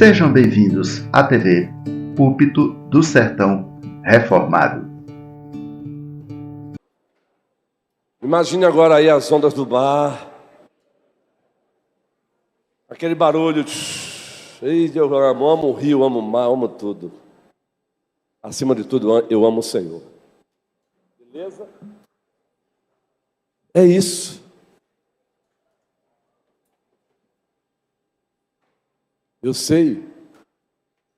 Sejam bem-vindos à TV Púlpito do Sertão Reformado. Imagine agora aí as ondas do mar, aquele barulho. Eu amo o rio, amo o mar, amo tudo. Acima de tudo, eu amo o Senhor. Beleza? É isso. Eu sei,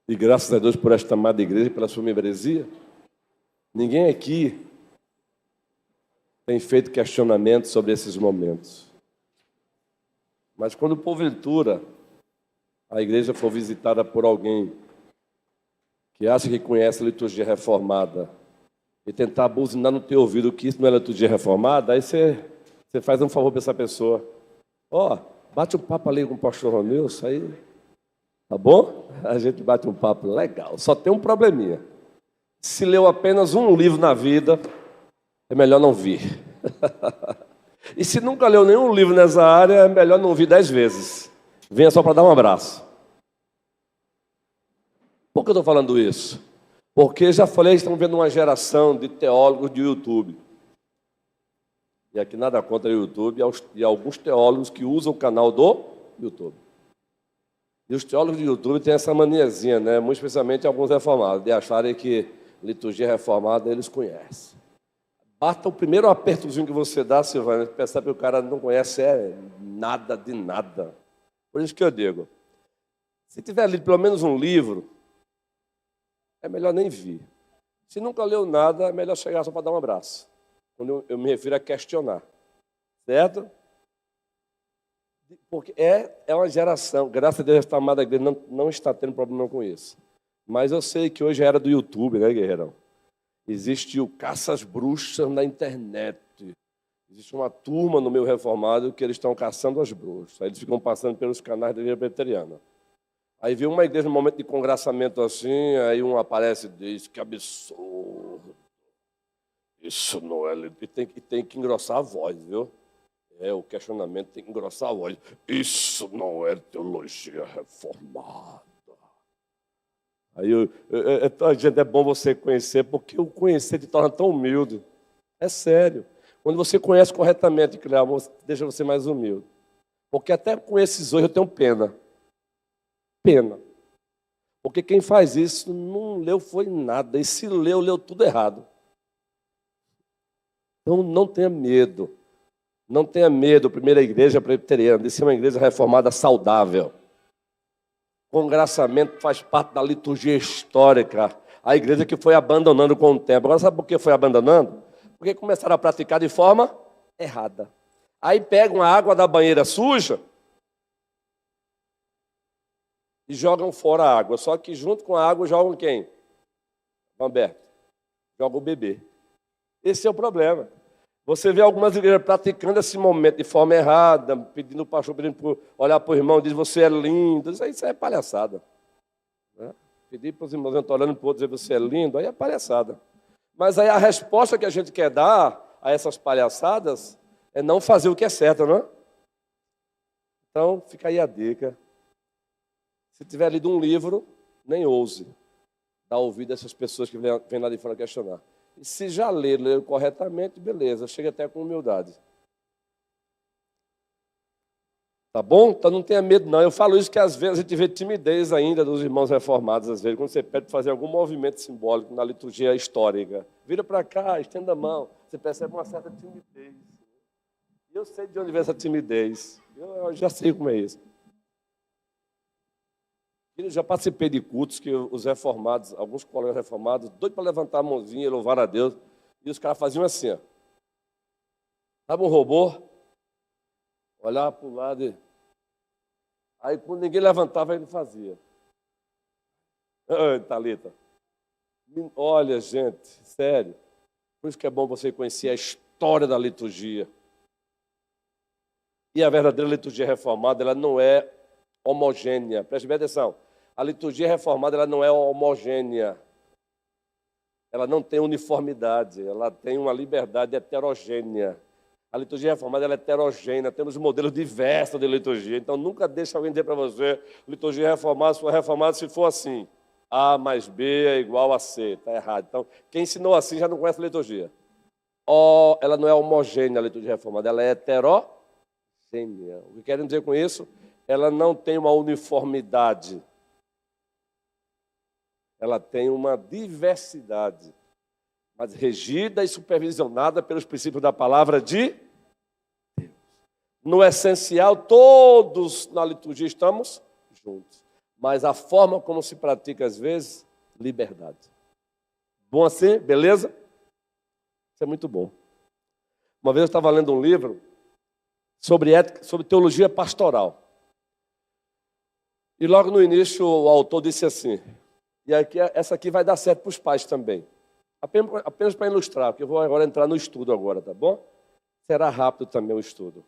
e graças a Deus por esta amada igreja e pela sua membresia, ninguém aqui tem feito questionamento sobre esses momentos. Mas quando porventura a igreja for visitada por alguém que acha que conhece a liturgia reformada e tentar buzinar no teu ouvido que isso não é liturgia reformada, aí você faz um favor para essa pessoa. Bate um papo ali com o pastor Ronilson, aí, tá bom? A gente bate um papo legal. Só tem um probleminha. Se leu apenas um livro na vida, é melhor não vir. E se nunca leu nenhum livro nessa área, é melhor não vir 10 vezes. Venha só para dar um abraço. Por que eu estou falando isso? Porque já falei, estamos vendo uma geração de teólogos de YouTube. E aqui nada contra o YouTube e alguns teólogos que usam o canal do YouTube. E os teólogos do YouTube têm essa maniazinha, né? Muito especialmente alguns reformados, de acharem que liturgia reformada eles conhecem. Basta o primeiro apertozinho que você dá, Silvana, percebe que o cara não conhece nada de nada. Por isso que eu digo, se tiver lido pelo menos um livro, é melhor nem vir. Se nunca leu nada, é melhor chegar só para dar um abraço. Quando eu me refiro a questionar. Certo? Porque é uma geração, graças a Deus, esta amada igreja não está tendo problema com isso. Mas eu sei que hoje é era do YouTube, né, guerreirão? Existe o caça às bruxas na internet. Existe uma turma no meio reformado que eles estão caçando as bruxas. Aí eles ficam passando pelos canais da igreja presbiteriana. Aí vê uma igreja no momento de congraçamento assim, aí um aparece e diz, que absurdo. Isso não é... E tem que engrossar a voz, viu? O questionamento tem que engrossar a voz. Isso não é teologia reformada. Aí, gente, é bom você conhecer, porque o conhecer te torna tão humilde. É sério. Quando você conhece corretamente, deixa você mais humilde. Porque até com esses hoje eu tenho pena. Pena. Porque quem faz isso não leu foi nada. E se leu tudo errado. Então não tenha medo. Não tenha medo, primeira igreja presbiteriana, de ser uma igreja reformada saudável. Congraçamento faz parte da liturgia histórica. A igreja que foi abandonando com o tempo. Agora sabe por que foi abandonando? Porque começaram a praticar de forma errada. Aí pegam a água da banheira suja e jogam fora a água. Só que junto com a água jogam quem? Humberto. Joga o bebê. Esse é o problema. Você vê algumas igrejas praticando esse momento de forma errada, pedindo o pastor, pedindo para olhar para o irmão e dizer, você é lindo. Isso é palhaçada. Né? Pedir para os irmãos, eu estou olhando para o outro, dizer, você é lindo, aí é palhaçada. Mas aí a resposta que a gente quer dar a essas palhaçadas é não fazer o que é certo, não é? Então, fica aí a dica. Se tiver lido um livro, nem ouse dar ouvido a essas pessoas que vêm lá de fora questionar. E se já leram corretamente, beleza, chega até com humildade. Tá bom? Então não tenha medo não. Eu falo isso que às vezes a gente vê timidez ainda dos irmãos reformados, às vezes, quando você pede para fazer algum movimento simbólico na liturgia histórica. Vira para cá, estenda a mão. Você percebe uma certa timidez. E eu sei de onde vem essa timidez. Eu já sei como é isso. Eu já participei de cultos que os reformados, alguns colegas reformados, doidos para levantar a mãozinha e louvar a Deus, e os caras faziam assim, ó. Sabe um robô? Olhava para o lado e... Aí, quando ninguém levantava, ele fazia. Thalita. Olha, gente, sério. Por isso que é bom você conhecer a história da liturgia. E a verdadeira liturgia reformada, ela não é homogênea. Preste bem atenção. A liturgia reformada ela não é homogênea. Ela não tem uniformidade. Ela tem uma liberdade heterogênea. A liturgia reformada ela é heterogênea, temos modelos diversos de liturgia. Então, nunca deixe alguém dizer para você, liturgia reformada, se for reformada, se for assim. A mais B é igual a C. Está errado. Então, quem ensinou assim já não conhece a liturgia. Ela não é homogênea, a liturgia reformada, ela é heterogênea. O que querem dizer com isso? Ela não tem uma uniformidade. Ela tem uma diversidade, mas regida e supervisionada pelos princípios da palavra de Deus. No essencial, todos na liturgia estamos juntos, mas a forma como se pratica, às vezes, liberdade. Bom assim? Beleza? Isso é muito bom. Uma vez eu estava lendo um livro sobre ética, sobre teologia pastoral. E logo no início o autor disse assim, e aqui, essa aqui vai dar certo para os pais também. Apenas para ilustrar, porque eu vou agora entrar no estudo agora, tá bom? Será rápido também o estudo.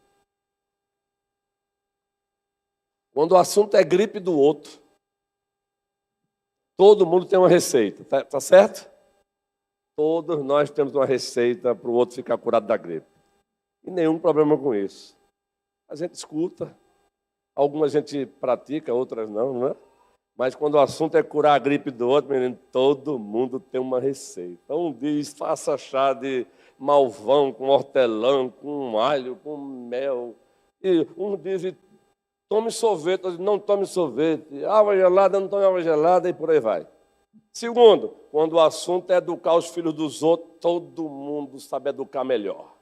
Quando o assunto é gripe do outro, todo mundo tem uma receita, tá certo? Todos nós temos uma receita para o outro ficar curado da gripe. E nenhum problema com isso. A gente escuta, algumas a gente pratica, outras não é? Mas quando o assunto é curar a gripe do outro, menino, todo mundo tem uma receita. Um diz, faça chá de malvão com hortelã, com alho, com mel. E um diz, tome sorvete, outro diz, não tome sorvete. Água gelada, não tome água gelada, e por aí vai. Segundo, quando o assunto é educar os filhos dos outros, todo mundo sabe educar melhor.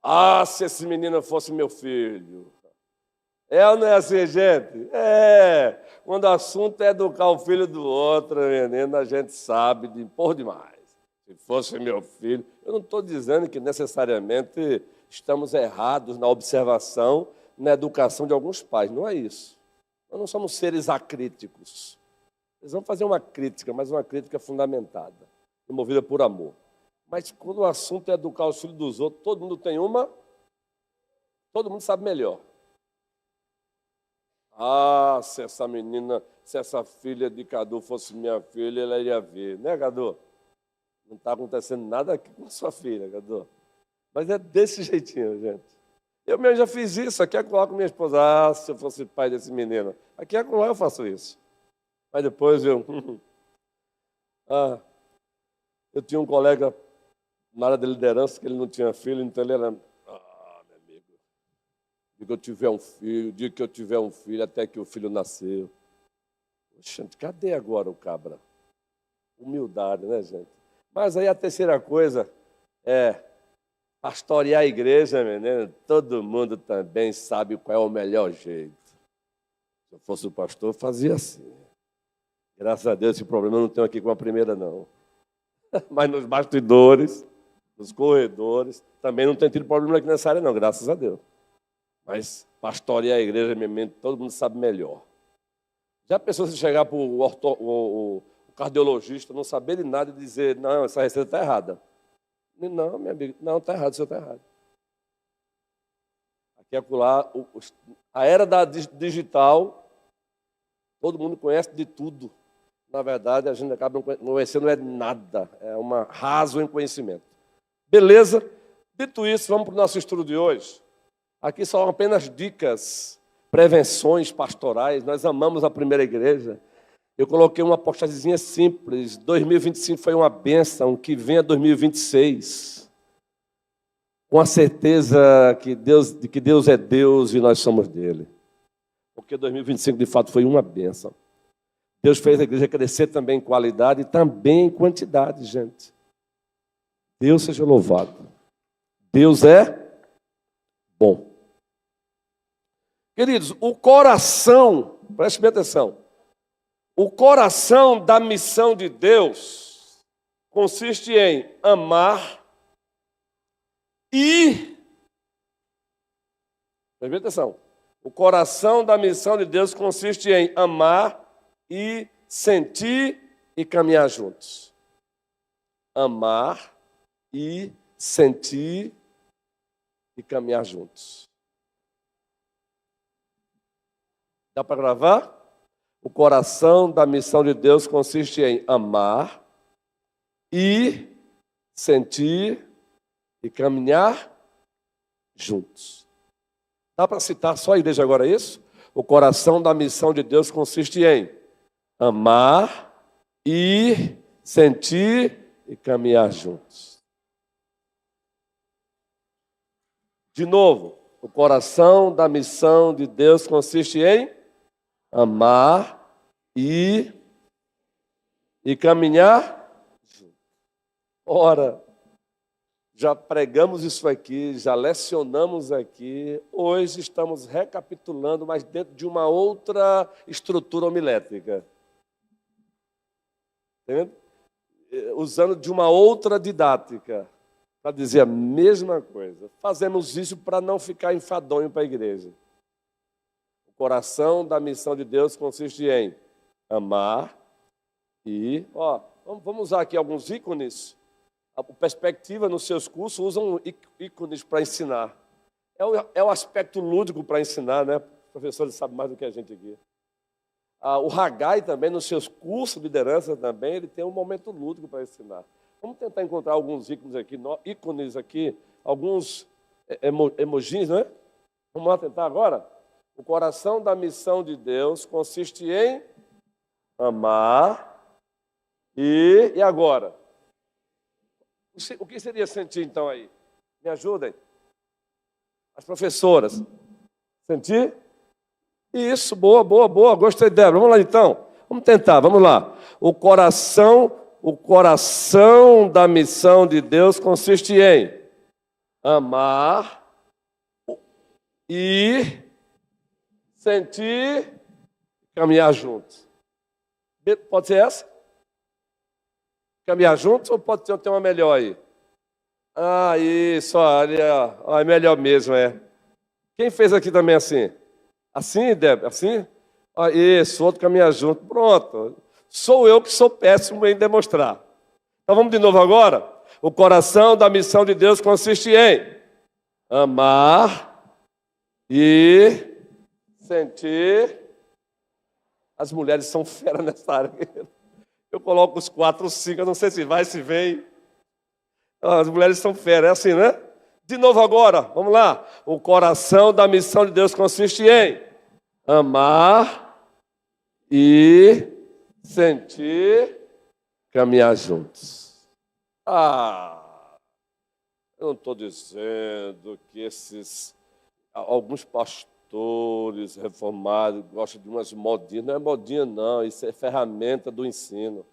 Ah, se esse menino fosse meu filho. É ou não é assim, gente? É. Quando o assunto é educar o filho do outro, menino, a gente sabe de impor demais. Se fosse meu filho, eu não estou dizendo que necessariamente estamos errados na observação, na educação de alguns pais. Não é isso. Nós não somos seres acríticos. Eles vão fazer uma crítica, mas uma crítica fundamentada, movida por amor. Mas quando o assunto é educar os filhos dos outros, todo mundo tem uma, todo mundo sabe melhor. Ah, se essa menina, se essa filha de Cadu fosse minha filha, ela iria ver. Né, Cadu? Não está acontecendo nada aqui com a sua filha, Cadu. Mas é desse jeitinho, gente. Eu mesmo já fiz isso, aqui acolá com minha esposa. Ah, se eu fosse pai desse menino. Aqui acolá eu faço isso. Mas depois eu tinha um colega na área de liderança que ele não tinha filho, então ele era... meu amigo, dia que eu tiver um filho, até que o filho nasceu. Gente, cadê agora o cabra? Humildade, né, gente? Mas aí a terceira coisa é pastorear a igreja, menino. Todo mundo também sabe qual é o melhor jeito. Se eu fosse o pastor, eu fazia assim. Graças a Deus, esse problema eu não tenho aqui com a primeira, não. Mas nos bastidores, nos corredores, também não tem tido problema aqui nessa área, não, graças a Deus. Mas pastorear a igreja, todo mundo sabe melhor. Já pensou se chegar para o cardiologista, não saber de nada e dizer, não, essa receita está errada. Não, minha amiga, não, está errado, o senhor está errado. Aqui é acolá, a era da digital, todo mundo conhece de tudo. Na verdade, a gente acaba não conhecendo nada, é uma raso em conhecimento. Beleza? Dito isso, vamos para o nosso estudo de hoje. Aqui são apenas dicas, prevenções pastorais. Nós amamos a primeira igreja. Eu coloquei uma postagemzinha simples. 2025 foi uma bênção, que venha 2026. Com a certeza de que Deus é Deus e nós somos dele. Porque 2025, de fato, foi uma bênção. Deus fez a igreja crescer também em qualidade e também em quantidade, gente. Deus seja louvado. Deus é bom. Queridos, o coração, preste bem atenção, o coração da missão de Deus consiste em amar e... Preste bem atenção. O coração da missão de Deus consiste em amar e sentir e caminhar juntos. Amar e sentir e caminhar juntos. Dá para gravar? O coração da missão de Deus consiste em amar e sentir e caminhar juntos. Dá para citar só a igreja agora isso? O coração da missão de Deus consiste em amar, ir, sentir e caminhar juntos. De novo, o coração da missão de Deus consiste em amar, ir e caminhar juntos. Ora, já pregamos isso aqui, já lecionamos aqui, hoje estamos recapitulando, mas dentro de uma outra estrutura homilética. Entendeu? Usando de uma outra didática, para dizer a mesma coisa. Fazemos isso para não ficar enfadonho para a igreja. O coração da missão de Deus consiste em amar e... vamos usar aqui alguns ícones. A perspectiva nos seus cursos usam ícones para ensinar. É o aspecto lúdico para ensinar, né? Os professores sabem mais do que a gente aqui. O Haggai também, nos seus cursos de liderança também, ele tem um momento lúdico para ensinar. Vamos tentar encontrar alguns ícones aqui, alguns emojis, né? Vamos lá tentar agora? O coração da missão de Deus consiste em amar e agora? O que seria sentir, então, aí? Me ajudem. As professoras. Sentir? Isso, boa. Gostei dela. Vamos lá, então. Vamos tentar, vamos lá. O coração da missão de Deus consiste em amar e sentir, caminhar juntos. Pode ser essa? Caminhar juntos ou pode ter uma melhor aí? Isso, olha, é melhor mesmo, é. Quem fez aqui também assim? Assim, Débora? Assim? Isso, outro caminhar junto. Pronto. Sou eu que sou péssimo em demonstrar. Então vamos de novo agora? O coração da missão de Deus consiste em amar e sentir. As mulheres são feras nessa área. Eu coloco os 4, 5, eu não sei se vai, se vem. As mulheres são feras, é assim, né? De novo agora, vamos lá. O coração da missão de Deus consiste em amar e sentir, caminhar juntos. Eu não estou dizendo que alguns pastores reformados gostam de umas modinhas. Não é modinha, não. Isso é ferramenta do ensino.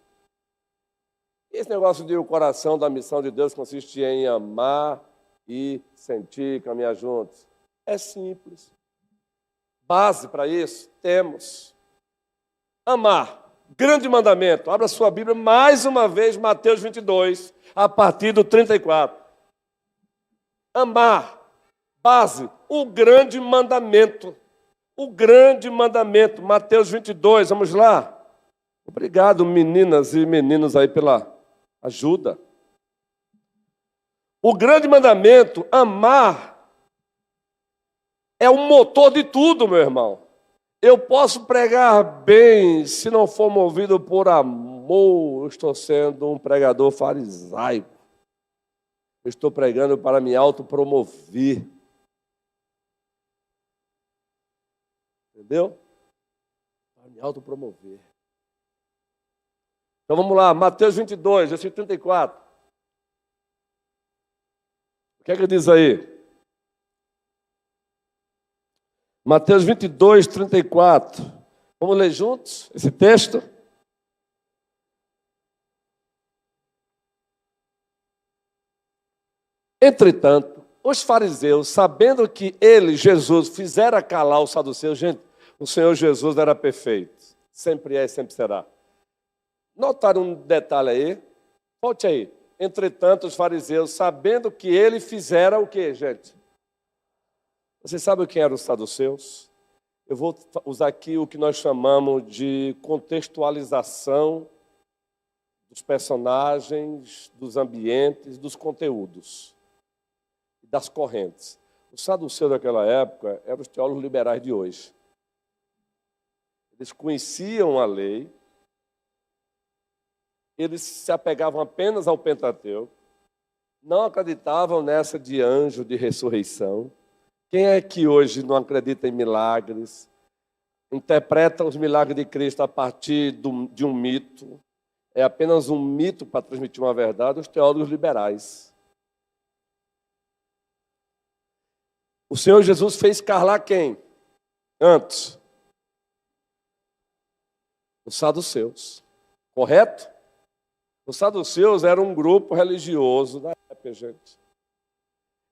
Esse negócio de o coração da missão de Deus consiste em amar e sentir, caminhar juntos. É simples. Base para isso temos. Amar. Grande mandamento. Abra sua Bíblia mais uma vez, Mateus 22, a partir do 34. Amar. Base. O grande mandamento. O grande mandamento. Mateus 22, vamos lá. Obrigado, meninas e meninos aí pela ajuda. O grande mandamento, amar, é o motor de tudo, meu irmão. Eu posso pregar bem, se não for movido por amor, eu estou sendo um pregador farisaico. Eu estou pregando para me autopromover. Entendeu? Para me autopromover. Então vamos lá, Mateus 22, versículo 34. O que é que diz aí? Mateus 22, 34. Vamos ler juntos esse texto? Entretanto, os fariseus, sabendo que ele, Jesus, fizera calar os saduceus, gente, o Senhor Jesus era perfeito. Sempre é e sempre será. Notaram um detalhe aí? Volte aí. Entretanto, os fariseus, sabendo que ele fizera o quê, gente? Vocês sabem quem eram os saduceus? Eu vou usar aqui o que nós chamamos de contextualização dos personagens, dos ambientes, dos conteúdos, das correntes. Os saduceus daquela época eram os teólogos liberais de hoje. Eles conheciam a lei, eles se apegavam apenas ao Pentateuco, não acreditavam nessa de anjo, de ressurreição. Quem é que hoje não acredita em milagres? Interpreta os milagres de Cristo a partir de um mito. É apenas um mito para transmitir uma verdade, os teólogos liberais. O Senhor Jesus fez calar quem? Antes. Os saduceus. Correto? Os saduceus eram um grupo religioso da época, gente.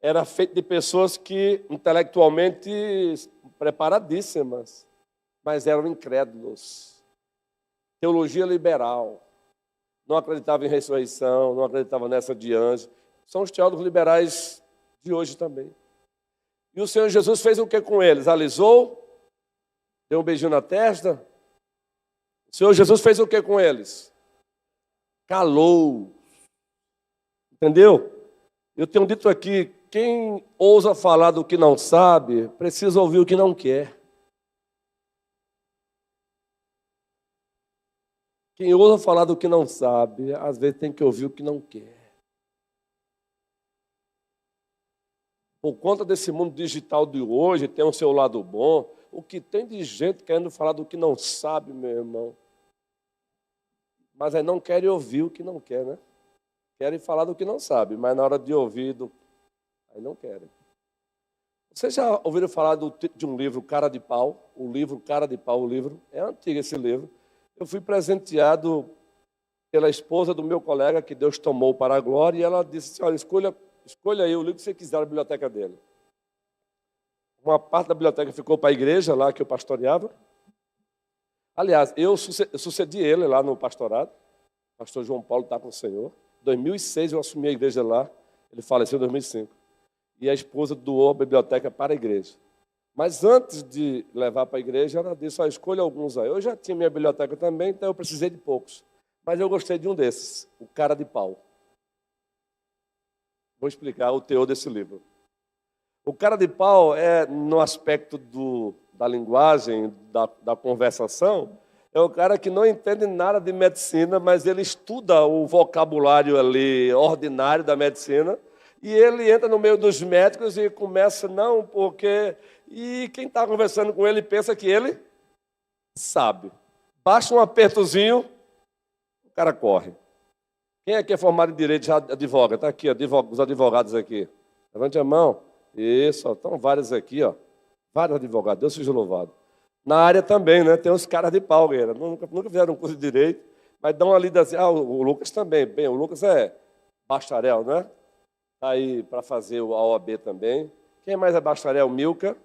Era feito de pessoas que intelectualmente preparadíssimas, mas eram incrédulos. Teologia liberal. Não acreditavam em ressurreição, não acreditavam nessa de anjo. São os teólogos liberais de hoje também. E o Senhor Jesus fez o que com eles? Alisou? Deu um beijinho na testa? O Senhor Jesus fez o que com eles? Calou. Entendeu? Eu tenho dito aqui, quem ousa falar do que não sabe, precisa ouvir o que não quer. Quem ousa falar do que não sabe, às vezes tem que ouvir o que não quer. Por conta desse mundo digital de hoje, tem o seu lado bom, o que tem de gente querendo falar do que não sabe, meu irmão. Mas aí não querem ouvir o que não quer, né? Querem falar do que não sabe, mas na hora de ouvir, aí não querem. Vocês já ouviram falar de um livro, Cara de Pau? O livro Cara de Pau, o livro. É antigo esse livro. Eu fui presenteado pela esposa do meu colega, que Deus tomou para a glória, e ela disse assim, olha, escolha aí o livro que você quiser na biblioteca dele. Uma parte da biblioteca ficou para a igreja, lá que eu pastoreava. Aliás, eu sucedi ele lá no pastorado. O pastor João Paulo está com o Senhor. Em 2006 eu assumi a igreja lá. Ele faleceu em 2005. E a esposa doou a biblioteca para a igreja. Mas antes de levar para a igreja, ela disse, escolha alguns aí. Eu já tinha minha biblioteca também, então eu precisei de poucos. Mas eu gostei de um desses, o Cara de Pau. Vou explicar o teor desse livro. O Cara de Pau é, no aspecto da linguagem, da conversação, é o cara que não entende nada de medicina, mas ele estuda o vocabulário ali ordinário da medicina, e ele entra no meio dos médicos e começa, não, porque... E quem está conversando com ele pensa que ele sabe. Baixa um apertozinho, o cara corre. Quem aqui é formado em direito já advoga? Está aqui, os advogados aqui. Levante a mão. Isso, estão vários aqui, ó. Vários advogados, Deus seja louvado. Na área também, né? Tem uns caras de pau, galera. Nunca fizeram um curso de direito, mas dão uma lida assim. O Lucas também. Bem, o Lucas é bacharel, né? Está aí para fazer a OAB também. Quem mais é bacharel? Milka.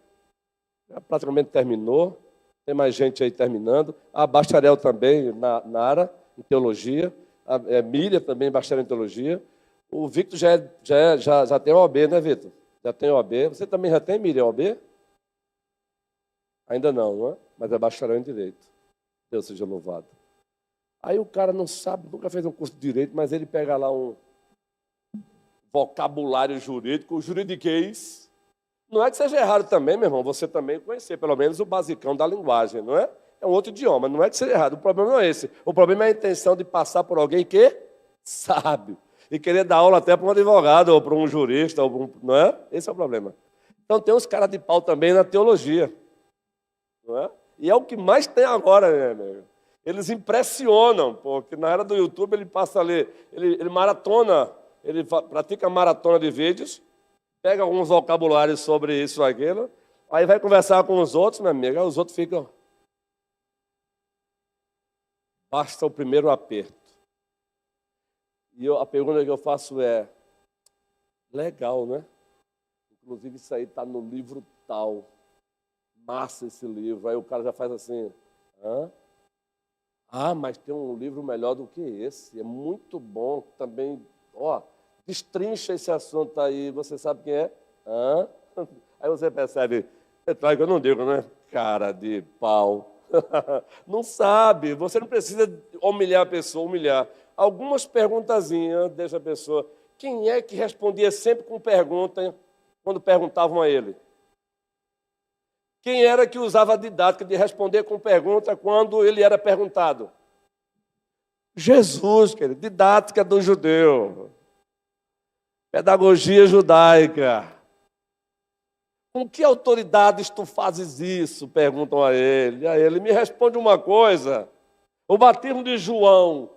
Já praticamente terminou. Tem mais gente aí terminando. A bacharel também na área, em teologia. A Miriam também, bacharel em teologia. O Victor já tem OAB, né, Victor? Já tem OAB. Você também já tem, Miriam, OAB? Ainda não é? Mas é bacharel em direito. Deus seja louvado. Aí o cara não sabe, nunca fez um curso de direito, mas ele pega lá um vocabulário jurídico, o juridiquês. Não é que seja errado também, meu irmão, você também conhecer pelo menos o basicão da linguagem, não é? É um outro idioma, não é que seja errado. O problema não é esse. O problema é a intenção de passar por alguém que sabe. E querer dar aula até para um advogado, ou para um jurista, não é? Esse é o problema. Então tem uns caras de pau também na teologia. Não é? E é o que mais tem agora, né, amigo? Eles impressionam, porque na era do YouTube ele passa ali, ele maratona, ele pratica maratona de vídeos, pega alguns vocabulários sobre isso ou aquilo, aí vai conversar com os outros, meu amigo, aí os outros ficam... Basta o primeiro aperto. E a pergunta que eu faço é, legal, né? Inclusive isso aí está no livro tal. Massa esse livro. Aí o cara já faz assim, hã? Ah, mas tem um livro melhor do que esse. É muito bom também. Ó, destrincha esse assunto aí. Você sabe quem é? Hã? Aí você percebe, que eu não digo, né? Cara de pau. Não sabe. Você não precisa humilhar a pessoa, humilhar. Algumas perguntazinhas deixa a pessoa. Quem é que respondia sempre com pergunta quando perguntavam a ele? Quem era que usava a didática de responder com pergunta quando ele era perguntado? Jesus, querido, didática do judeu. Pedagogia judaica. Com que autoridades tu fazes isso? Perguntam a ele. E aí ele me responde uma coisa. O batismo de João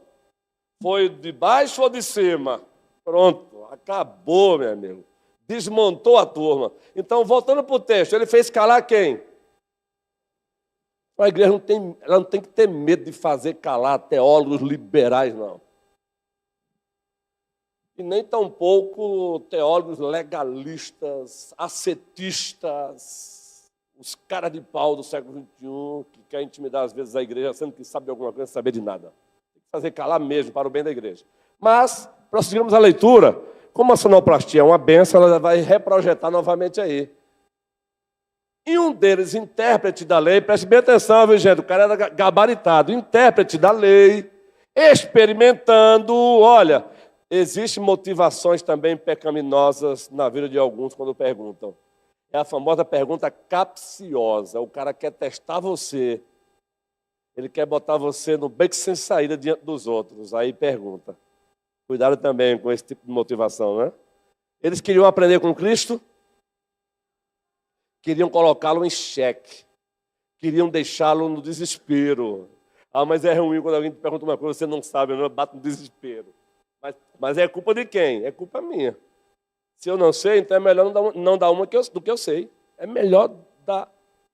foi de baixo ou de cima? Pronto, acabou, meu amigo. Desmontou a turma. Então, voltando para o texto, ele fez calar quem? A igreja ela não tem que ter medo de fazer calar teólogos liberais, não. E nem tampouco teólogos legalistas, ascetistas, os caras de pau do século XXI, que querem intimidar às vezes a igreja, sendo que sabe de alguma coisa, saber de nada. Tem que fazer calar mesmo, para o bem da igreja. Mas, prosseguimos a leitura, como a sonoplastia é uma benção, ela vai reprojetar novamente aí. E um deles, intérprete da lei, preste bem atenção, viu, gente? O cara era gabaritado, intérprete da lei, experimentando, olha, existem motivações também pecaminosas na vida de alguns quando perguntam. É a famosa pergunta capciosa. O cara quer testar você, ele quer botar você no beco sem saída diante dos outros. Aí pergunta. Cuidado também com esse tipo de motivação, né? Eles queriam aprender com Cristo, queriam colocá-lo em xeque, queriam deixá-lo no desespero. Ah, mas é ruim quando alguém te pergunta uma coisa, você não sabe, não bate no desespero. Mas é culpa de quem? É culpa minha. Se eu não sei, então é melhor não dar uma do que eu sei. É melhor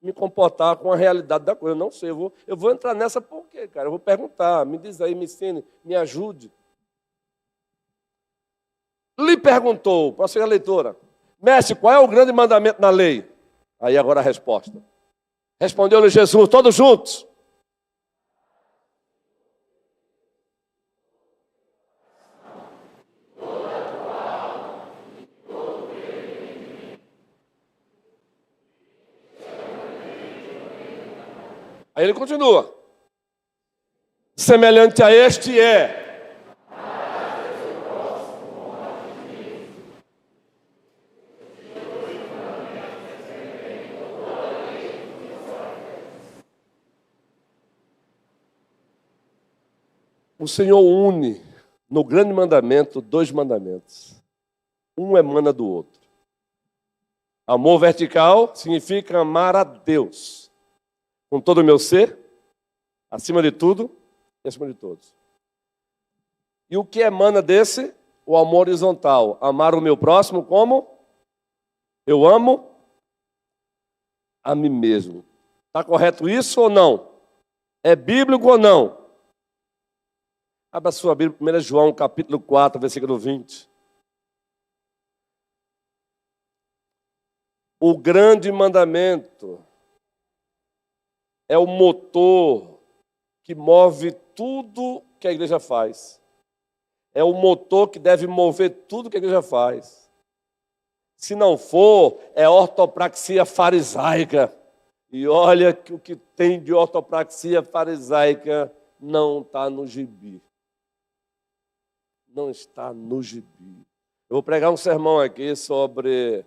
me comportar com a realidade da coisa. Eu não sei, eu vou entrar nessa por quê, cara? Eu vou perguntar, me diz aí, me ensine, me ajude. Lhe perguntou, prossiga a leitura, mestre, qual é o grande mandamento na lei? Aí agora a resposta. Respondeu-lhe Jesus, todos juntos. Aí ele continua. Semelhante a este é. O Senhor une no grande mandamento 2 mandamentos. Um emana do outro. Amor vertical significa amar a Deus com todo o meu ser, acima de tudo e acima de todos. E o que emana desse? O amor horizontal. Amar o meu próximo como? Eu amo a mim mesmo. Está correto isso ou não? É bíblico ou não? Abra sua Bíblia, 1 João, capítulo 4, versículo 20. O grande mandamento é o motor que move tudo que a igreja faz. É o motor que deve mover tudo que a igreja faz. Se não for, é ortopraxia farisaica. E olha que o que tem de ortopraxia farisaica não está no gibi. Não está no gibi. Eu vou pregar um sermão aqui sobre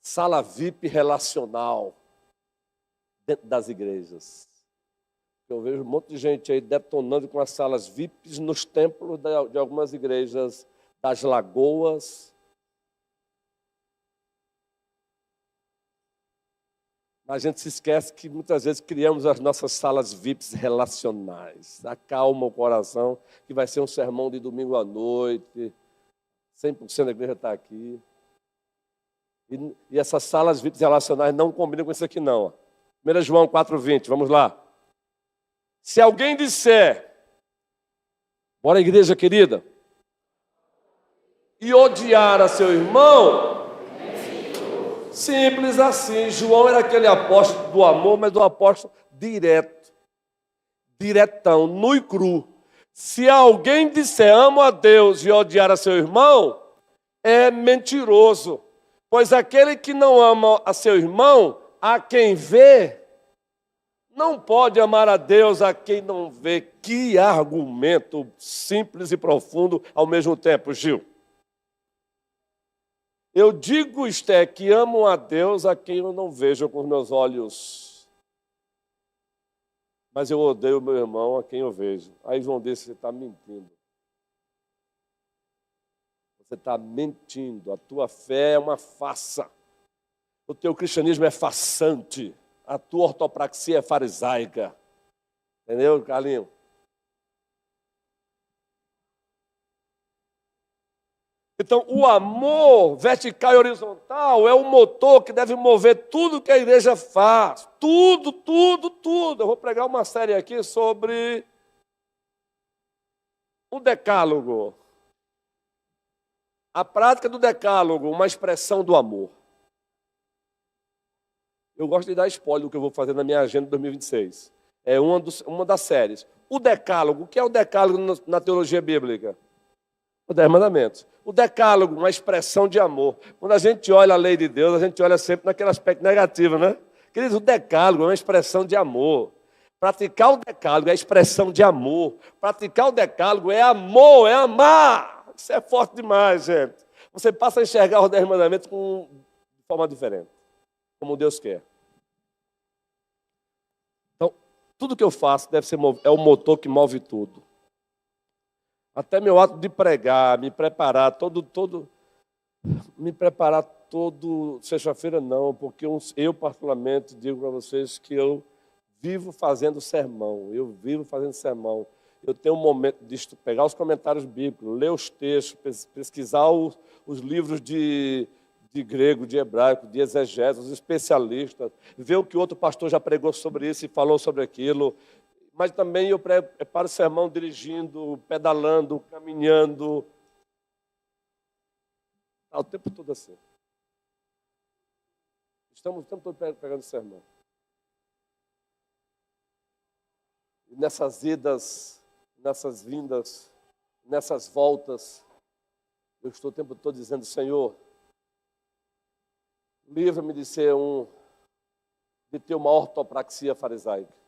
sala VIP relacional dentro das igrejas. Eu vejo um monte de gente aí detonando com as salas VIPs nos templos de algumas igrejas das Lagoas. A gente se esquece que muitas vezes criamos as nossas salas VIPs relacionais. Acalma o coração, que vai ser um sermão de domingo à noite. 100% da igreja está aqui. E essas salas VIPs relacionais não combinam com isso aqui não. 1 João 4,20, vamos lá. Se alguém disser, bora igreja querida, e odiar a seu irmão, simples assim. João era aquele apóstolo do amor, mas do apóstolo direto, diretão, nu e cru. Se alguém disser amo a Deus e odiar a seu irmão, é mentiroso. Pois aquele que não ama a seu irmão, a quem vê, não pode amar a Deus a quem não vê. Que argumento simples e profundo ao mesmo tempo, Gil. Eu digo, Esté, que amo a Deus a quem eu não vejo com os meus olhos. Mas eu odeio o meu irmão a quem eu vejo. Aí João disse, você está mentindo. Você está mentindo. A tua fé é uma farsa. O teu cristianismo é farsante. A tua ortopraxia é farisaica. Entendeu, Carlinhos? Então, o amor vertical e horizontal é o motor que deve mover tudo que a igreja faz. Tudo, tudo, tudo. Eu vou pregar uma série aqui sobre o decálogo. A prática do decálogo, uma expressão do amor. Eu gosto de dar spoiler do que eu vou fazer na minha agenda de 2026. É uma das séries. O decálogo. O que é o decálogo na teologia bíblica? Os 10 mandamentos. O decálogo, uma expressão de amor. Quando a gente olha a lei de Deus, a gente olha sempre naquele aspecto negativo, né? Queridos, o decálogo é uma expressão de amor. Praticar o decálogo é expressão de amor. Praticar o decálogo é amor, é amar. Isso é forte demais, gente. Você passa a enxergar os 10 mandamentos de forma diferente, como Deus quer. Então, tudo que eu faço deve ser é o motor que move tudo. Até meu ato de pregar, me preparar sexta-feira não, porque eu particularmente digo para vocês que eu vivo fazendo sermão, Eu tenho um momento de pegar os comentários bíblicos, ler os textos, pesquisar os livros de grego, de hebraico, de exegetas, os especialistas, ver o que outro pastor já pregou sobre isso e falou sobre aquilo. Mas também eu preparo o sermão dirigindo, pedalando, caminhando. O tempo todo assim. Estamos o tempo todo pegando sermão. E nessas idas, nessas vindas, nessas voltas, eu estou o tempo todo dizendo, Senhor, livra-me de ter uma ortopraxia farisaica.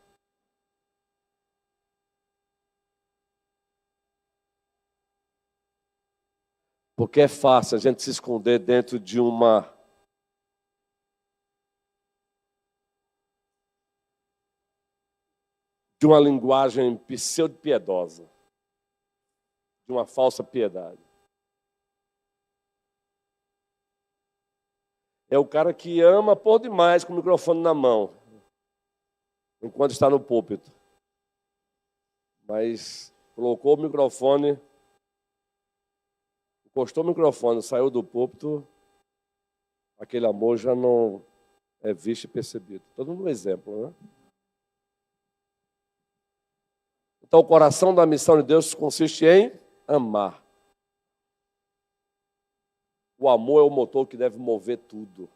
Porque é fácil a gente se esconder dentro de uma linguagem pseudo-piedosa, de uma falsa piedade. É o cara que ama por demais com o microfone na mão, enquanto está no púlpito. Mas colocou o microfone, encostou o microfone, saiu do púlpito, aquele amor já não é visto e percebido. Todo mundo um exemplo, né? Então, o coração da missão de Deus consiste em amar. O amor é o motor que deve mover tudo.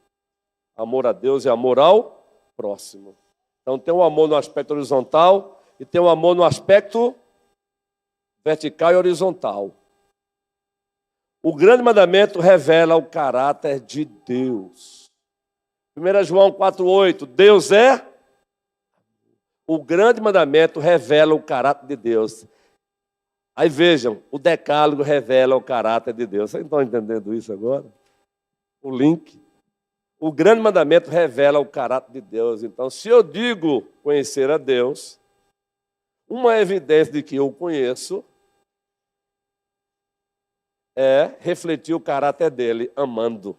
Amor a Deus e amor ao próximo. Então, tem o amor no aspecto horizontal e tem o amor no aspecto vertical e horizontal. O grande mandamento revela o caráter de Deus. 1 João 4,8, Deus é... O grande mandamento revela o caráter de Deus. Aí vejam, o decálogo revela o caráter de Deus. Vocês estão entendendo isso agora? O link. O grande mandamento revela o caráter de Deus. Então, se eu digo conhecer a Deus, uma evidência de que eu conheço é refletir o caráter dele, amando.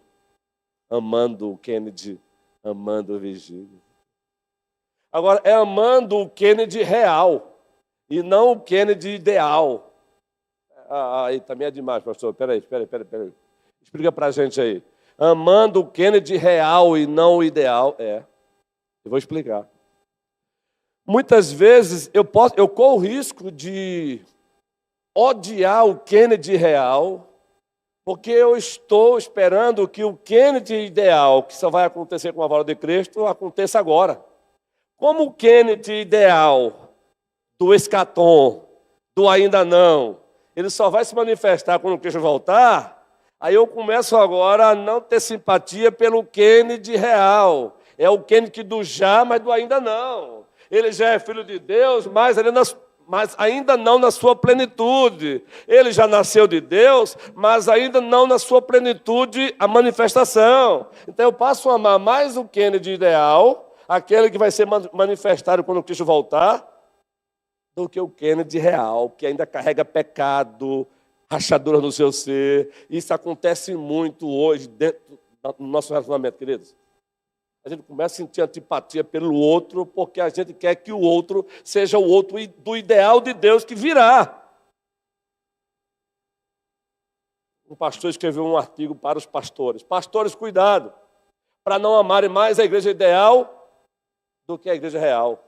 Amando o Kennedy, amando o Virgílio. Agora, é amando o Kennedy real e não o Kennedy ideal. Aí também é demais, pastor. Peraí. Explica pra gente aí. Amando o Kennedy real e não o ideal. Eu vou explicar. Muitas vezes eu corro o risco de odiar o Kennedy real, porque eu estou esperando que o Kennedy ideal, que só vai acontecer com a volta de Cristo, aconteça agora. Como o Kennedy ideal do escatom, do ainda não, ele só vai se manifestar quando o Cristo voltar, aí eu começo agora a não ter simpatia pelo Kennedy real. É o Kennedy do já, mas do ainda não. Ele já é filho de Deus, mas ainda não na sua plenitude. Ele já nasceu de Deus, mas ainda não na sua plenitude a manifestação. Então eu passo a amar mais o Kennedy ideal, aquele que vai ser manifestado quando o Cristo voltar, do que o Kennedy real, que ainda carrega pecado, rachaduras no seu ser. Isso acontece muito hoje dentro do nosso relacionamento, queridos. A gente começa a sentir antipatia pelo outro porque a gente quer que o outro seja o outro do ideal de Deus que virá. Um pastor escreveu um artigo para os pastores. Pastores, cuidado, para não amarem mais a igreja ideal do que a igreja real.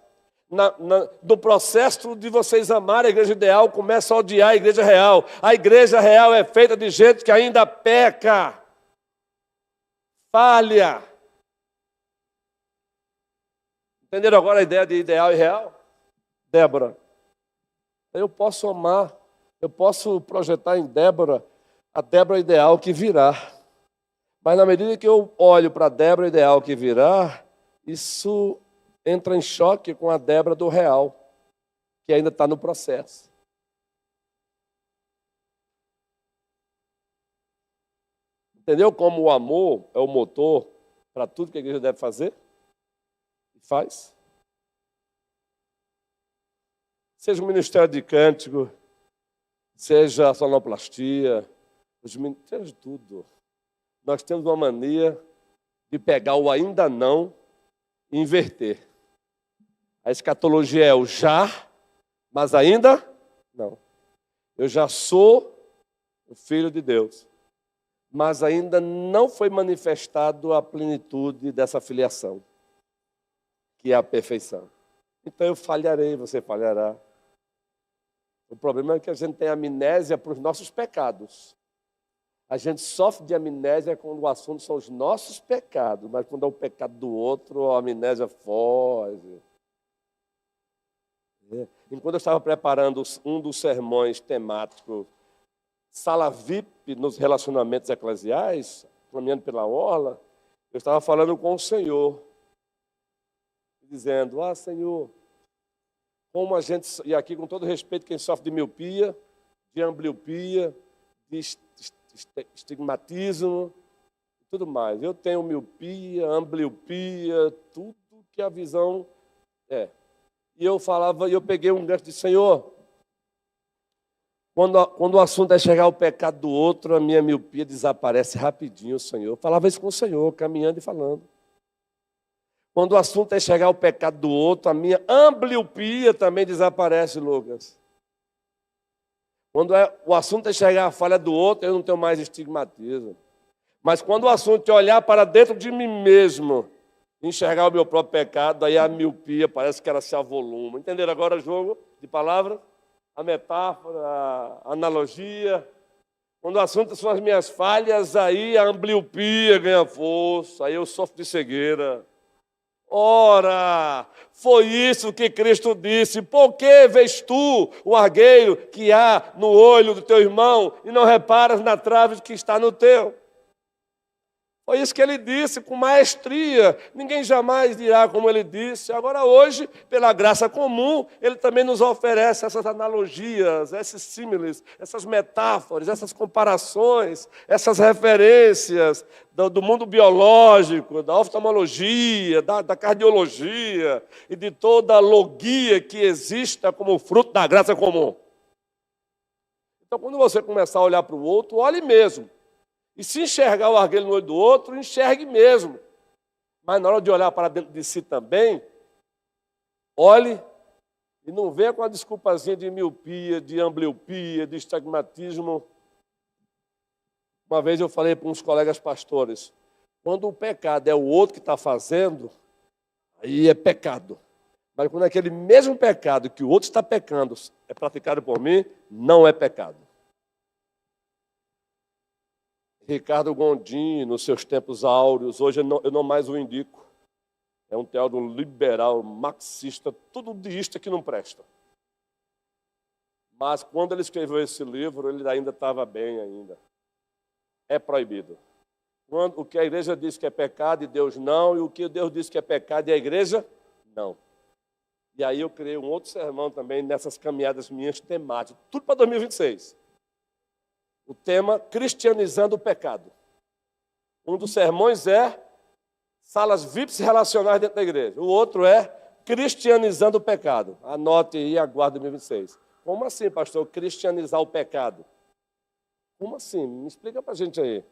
No processo de vocês amarem a igreja ideal, começa a odiar a igreja real. A igreja real é feita de gente que ainda peca, falha. Entenderam agora a ideia de ideal e real? Débora, eu posso amar, eu posso projetar em Débora a Débora ideal que virá. Mas na medida que eu olho para a Débora ideal que virá, isso entra em choque com a Débora do real, que ainda está no processo. Entendeu como o amor é o motor para tudo que a igreja deve fazer? E faz? Seja o ministério de cântico, seja a sonoplastia, seja de tudo. Nós temos uma mania de pegar o ainda não e inverter. A escatologia é o já, mas ainda não. Eu já sou o Filho de Deus, mas ainda não foi manifestado a plenitude dessa filiação, que é a perfeição. Então eu falharei, você falhará. O problema é que a gente tem amnésia para os nossos pecados. A gente sofre de amnésia quando o assunto são os nossos pecados, mas quando é o pecado do outro, a amnésia foge. Enquanto eu estava preparando um dos sermões temáticos, Sala VIP nos relacionamentos eclesiais, caminhando pela orla, eu estava falando com o Senhor, dizendo, Senhor, como a gente, e aqui com todo respeito, quem sofre de miopia, de ambliopia, de estigmatismo, tudo mais. Eu tenho miopia, ambliopia, tudo que a visão é. E eu falava, e eu peguei um gancho de Senhor, quando o assunto é chegar ao pecado do outro, a minha miopia desaparece rapidinho, Senhor. Eu falava isso com o Senhor, caminhando e falando. Quando o assunto é chegar ao pecado do outro, a minha ambliopia também desaparece, Lucas. Quando o assunto é chegar à falha do outro, eu não tenho mais estigmatismo. Mas quando o assunto é olhar para dentro de mim mesmo, enxergar o meu próprio pecado, aí a miopia parece que ela se avoluma. Entenderam agora o jogo de palavras? A metáfora, a analogia. Quando o assunto são as minhas falhas, aí a ambliopia ganha força, aí eu sofro de cegueira. Ora, foi isso que Cristo disse. Por que vês tu o argueiro que há no olho do teu irmão e não reparas na trave que está no teu? Foi isso que ele disse com maestria. Ninguém jamais dirá como ele disse. Agora hoje, pela graça comum, ele também nos oferece essas analogias, esses símiles, essas metáforas, essas comparações, essas referências do mundo biológico, da oftalmologia, da cardiologia e de toda a logia que exista como fruto da graça comum. Então, quando você começar a olhar para o outro, olhe mesmo. E se enxergar o argueiro no olho do outro, enxergue mesmo. Mas na hora de olhar para dentro de si também, olhe e não venha com a desculpazinha de miopia, de ambliopia, de estigmatismo. Uma vez eu falei para uns colegas pastores, quando o pecado é o outro que está fazendo, aí é pecado. Mas quando aquele mesmo pecado que o outro está pecando é praticado por mim, não é pecado. Ricardo Gondim, nos seus tempos áureos, hoje eu não mais o indico. É um teólogo liberal, marxista, tudo deísta que não presta. Mas quando ele escreveu esse livro, ele ainda estava bem ainda. É proibido. O que a igreja diz que é pecado e Deus não, e o que Deus diz que é pecado e a igreja, não. E aí eu criei um outro sermão também nessas caminhadas minhas temáticas, tudo para 2026. O tema Cristianizando o Pecado. Um dos sermões é salas VIPs relacionais dentro da igreja. O outro é Cristianizando o Pecado. Anote aí e aguarde 2026. Como assim, pastor? Cristianizar o pecado. Como assim? Me explica para a gente aí.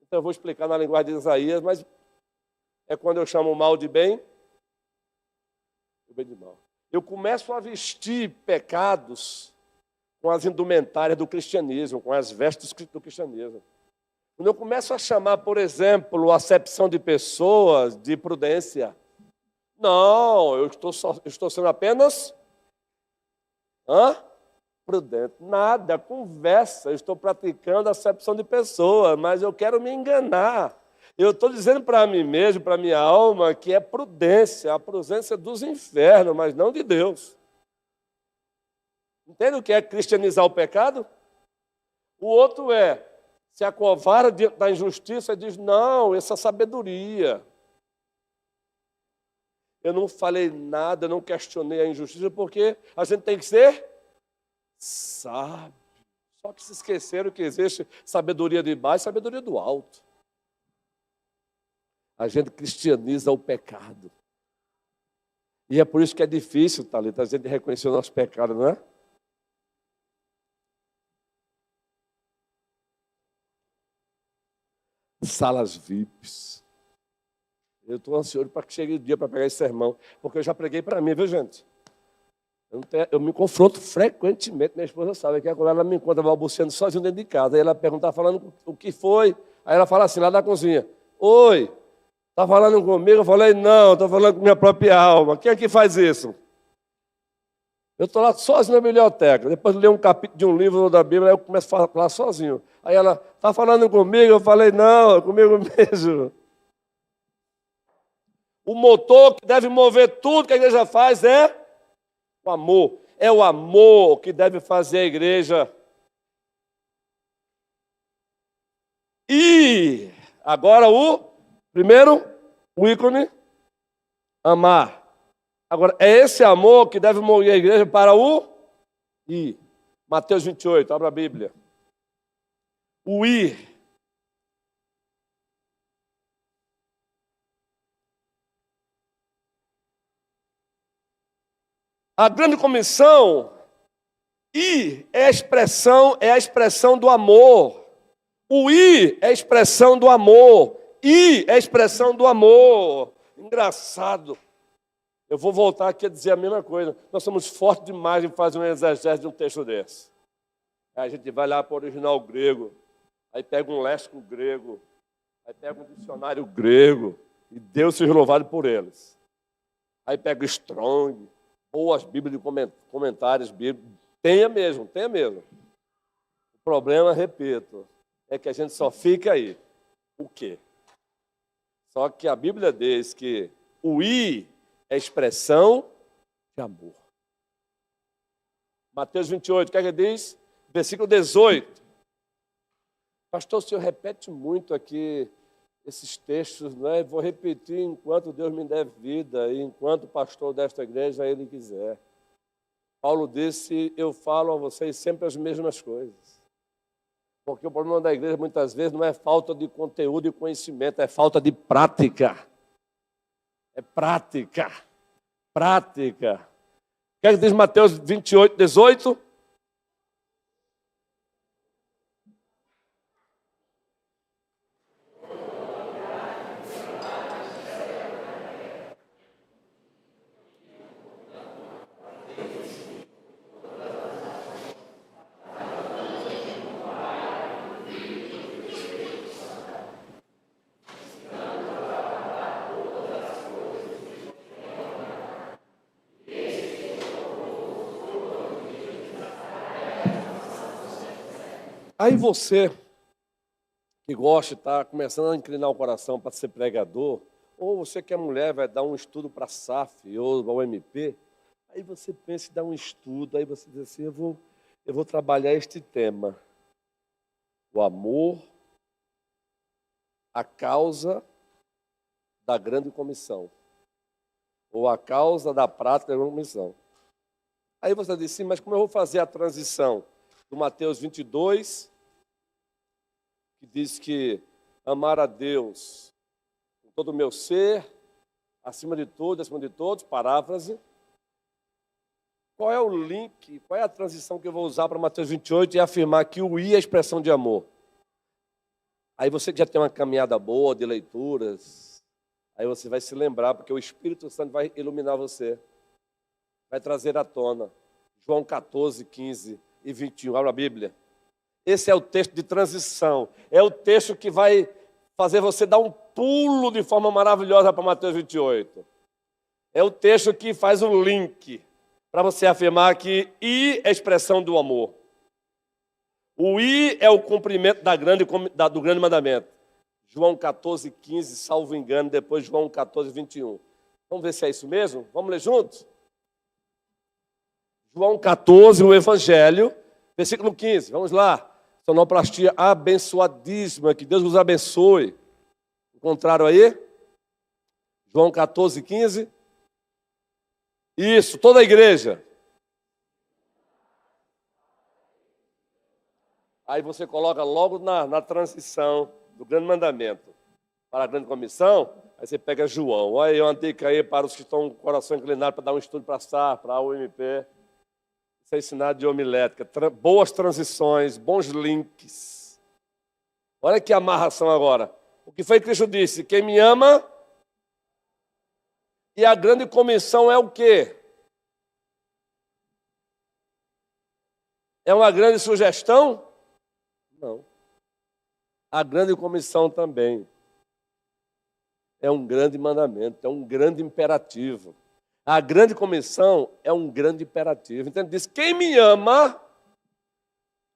Então eu vou explicar na linguagem de Isaías, mas é quando eu chamo o mal de bem, o bem de mal. Eu começo a vestir pecados com as indumentárias do cristianismo, com as vestes do cristianismo. Quando eu começo a chamar, por exemplo, a acepção de pessoas de prudência, não, eu estou sendo apenas prudente. Nada, conversa, eu estou praticando a acepção de pessoas, mas eu quero me enganar. Eu estou dizendo para mim mesmo, para minha alma, que é prudência, a prudência dos infernos, mas não de Deus. Entende o que é cristianizar o pecado? O outro é se acovarda diante da injustiça e diz, não, essa sabedoria. Eu não falei nada, eu não questionei a injustiça, porque a gente tem que ser sábio. Só que se esqueceram que existe sabedoria de baixo e sabedoria do alto. A gente cristianiza o pecado. E é por isso que é difícil, Thalita, a gente reconhecer o nosso pecado, não é? Salas VIPs. Eu estou ansioso para que chegue o dia para pegar esse sermão, porque eu já preguei para mim, viu, gente? Eu me confronto frequentemente, minha esposa sabe que agora ela me encontra balbuciando sozinho dentro de casa. Aí ela pergunta, falando o que foi. Aí ela fala assim, lá da cozinha, oi, está falando comigo? Eu falei, não, estou falando com minha própria alma. Quem é que faz isso? Eu estou lá sozinho na biblioteca. Depois de ler um capítulo de um livro da Bíblia, aí eu começo a falar sozinho. Aí ela, está falando comigo? Eu falei, não, é comigo mesmo. O motor que deve mover tudo que a igreja faz é o amor. É o amor que deve fazer a igreja. E agora primeiro, o ícone, amar. Agora, é esse amor que deve mover a igreja para o ir. Mateus 28, abra a Bíblia. O ir. A grande comissão, ir é a expressão do amor. O ir é a expressão do amor. Ir é a expressão do amor. Engraçado. Eu vou voltar aqui a dizer a mesma coisa. Nós somos fortes demais em fazer um exegese de um texto desse. Aí a gente vai lá para o original grego, aí pega um léxico grego, aí pega um dicionário grego, e Deus seja louvado por eles. Aí pega o Strong, ou as Bíblias de comentários bíblicos. Tenha mesmo. O problema, repito, é que a gente só fica aí. O quê? Só que a Bíblia diz que o ir é expressão de amor. Mateus 28, o que é que diz? Versículo 18. Pastor, o senhor repete muito aqui esses textos, né? Vou repetir enquanto Deus me der vida e enquanto o pastor desta igreja ele quiser. Paulo disse, eu falo a vocês sempre as mesmas coisas. Porque o problema da igreja muitas vezes não é falta de conteúdo e conhecimento, é falta de prática. É prática. Prática. O que é que diz Mateus 28, 18? Aí você, que gosta de estar começando a inclinar o coração para ser pregador, ou você que é mulher, vai dar um estudo para a SAF ou para o UMP, aí você pensa em dar um estudo, aí você diz assim, eu vou trabalhar este tema. O amor, a causa da grande comissão, ou a causa da prática da grande comissão. Aí você diz, sim, mas como eu vou fazer a transição do Mateus 22, que diz que amar a Deus com todo o meu ser, acima de tudo, acima de todos, paráfrase, qual é o link, qual é a transição que eu vou usar para Mateus 28 e afirmar que o I é a expressão de amor? Aí você que já tem uma caminhada boa de leituras, aí você vai se lembrar, porque o Espírito Santo vai iluminar você, vai trazer à tona. João 14, 15 e 21, abra a Bíblia. Esse é o texto de transição, é o texto que vai fazer você dar um pulo de forma maravilhosa para Mateus 28. É o texto que faz o link para você afirmar que I é a expressão do amor. O I é o cumprimento do grande mandamento. João 14, 15, salvo engano, depois João 14, 21. Vamos ver se é isso mesmo? Vamos ler juntos? João 14, o Evangelho, versículo 15. Vamos lá. Sonoplastia abençoadíssima, que Deus vos abençoe. Encontraram aí? João 14, 15. Isso, toda a igreja. Aí você coloca logo na transição do grande mandamento para a grande comissão, aí você pega João. Aí uma dica aí para os que estão com o coração inclinado para dar um estudo para a SAR, para a UMP. Isso é ensinado de homilética. Boas transições, bons links. Olha que amarração agora. O que foi que Cristo disse? Quem me ama... E a grande comissão é o quê? É uma grande sugestão? Não. A grande comissão também. É um grande mandamento, é um grande imperativo. A grande comissão é um grande imperativo. Então ele diz, quem me ama,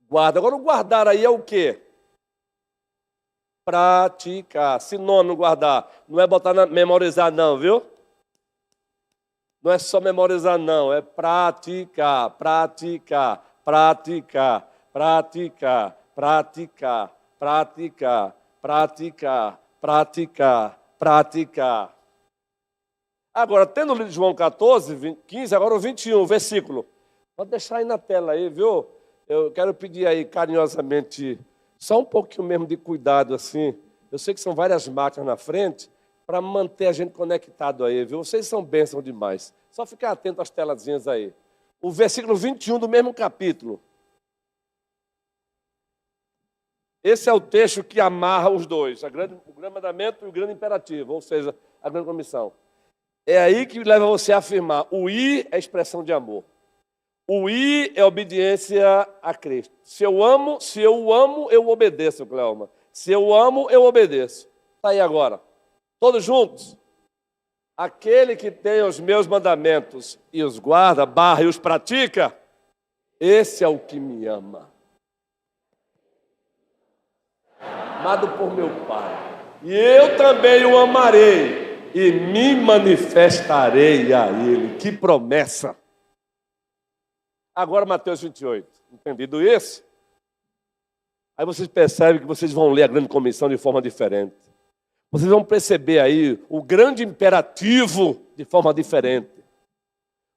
guarda. Agora o guardar aí é o quê? Praticar. Sinônimo guardar. Não é botar memorizar não, viu? Não é só memorizar, não, é praticar, praticar, praticar, praticar, praticar, praticar, praticar, praticar, praticar. Agora, tendo lido João 14, 15, agora o 21, versículo. Pode deixar aí na tela aí, viu? Eu quero pedir aí carinhosamente, só um pouquinho mesmo de cuidado, assim. Eu sei que são várias máquinas na frente, para manter a gente conectado aí, viu? Vocês são bênçãos demais. Só ficar atento às telazinhas aí. O versículo 21 do mesmo capítulo. Esse é o texto que amarra os dois, o grande mandamento e o grande imperativo, ou seja, a grande comissão. É aí que leva você a afirmar, o I é expressão de amor. O I é obediência a Cristo. Se eu amo, eu obedeço, Cleoma. Se eu amo, eu obedeço. Está aí agora. Todos juntos? Aquele que tem os meus mandamentos e os guarda, e os pratica, esse é o que me ama. Amado por meu Pai. E eu também o amarei e me manifestarei a Ele. Que promessa! Agora Mateus 28. Entendido isso? Aí vocês percebem que vocês vão ler a grande comissão de forma diferente. Vocês vão perceber aí o grande imperativo de forma diferente.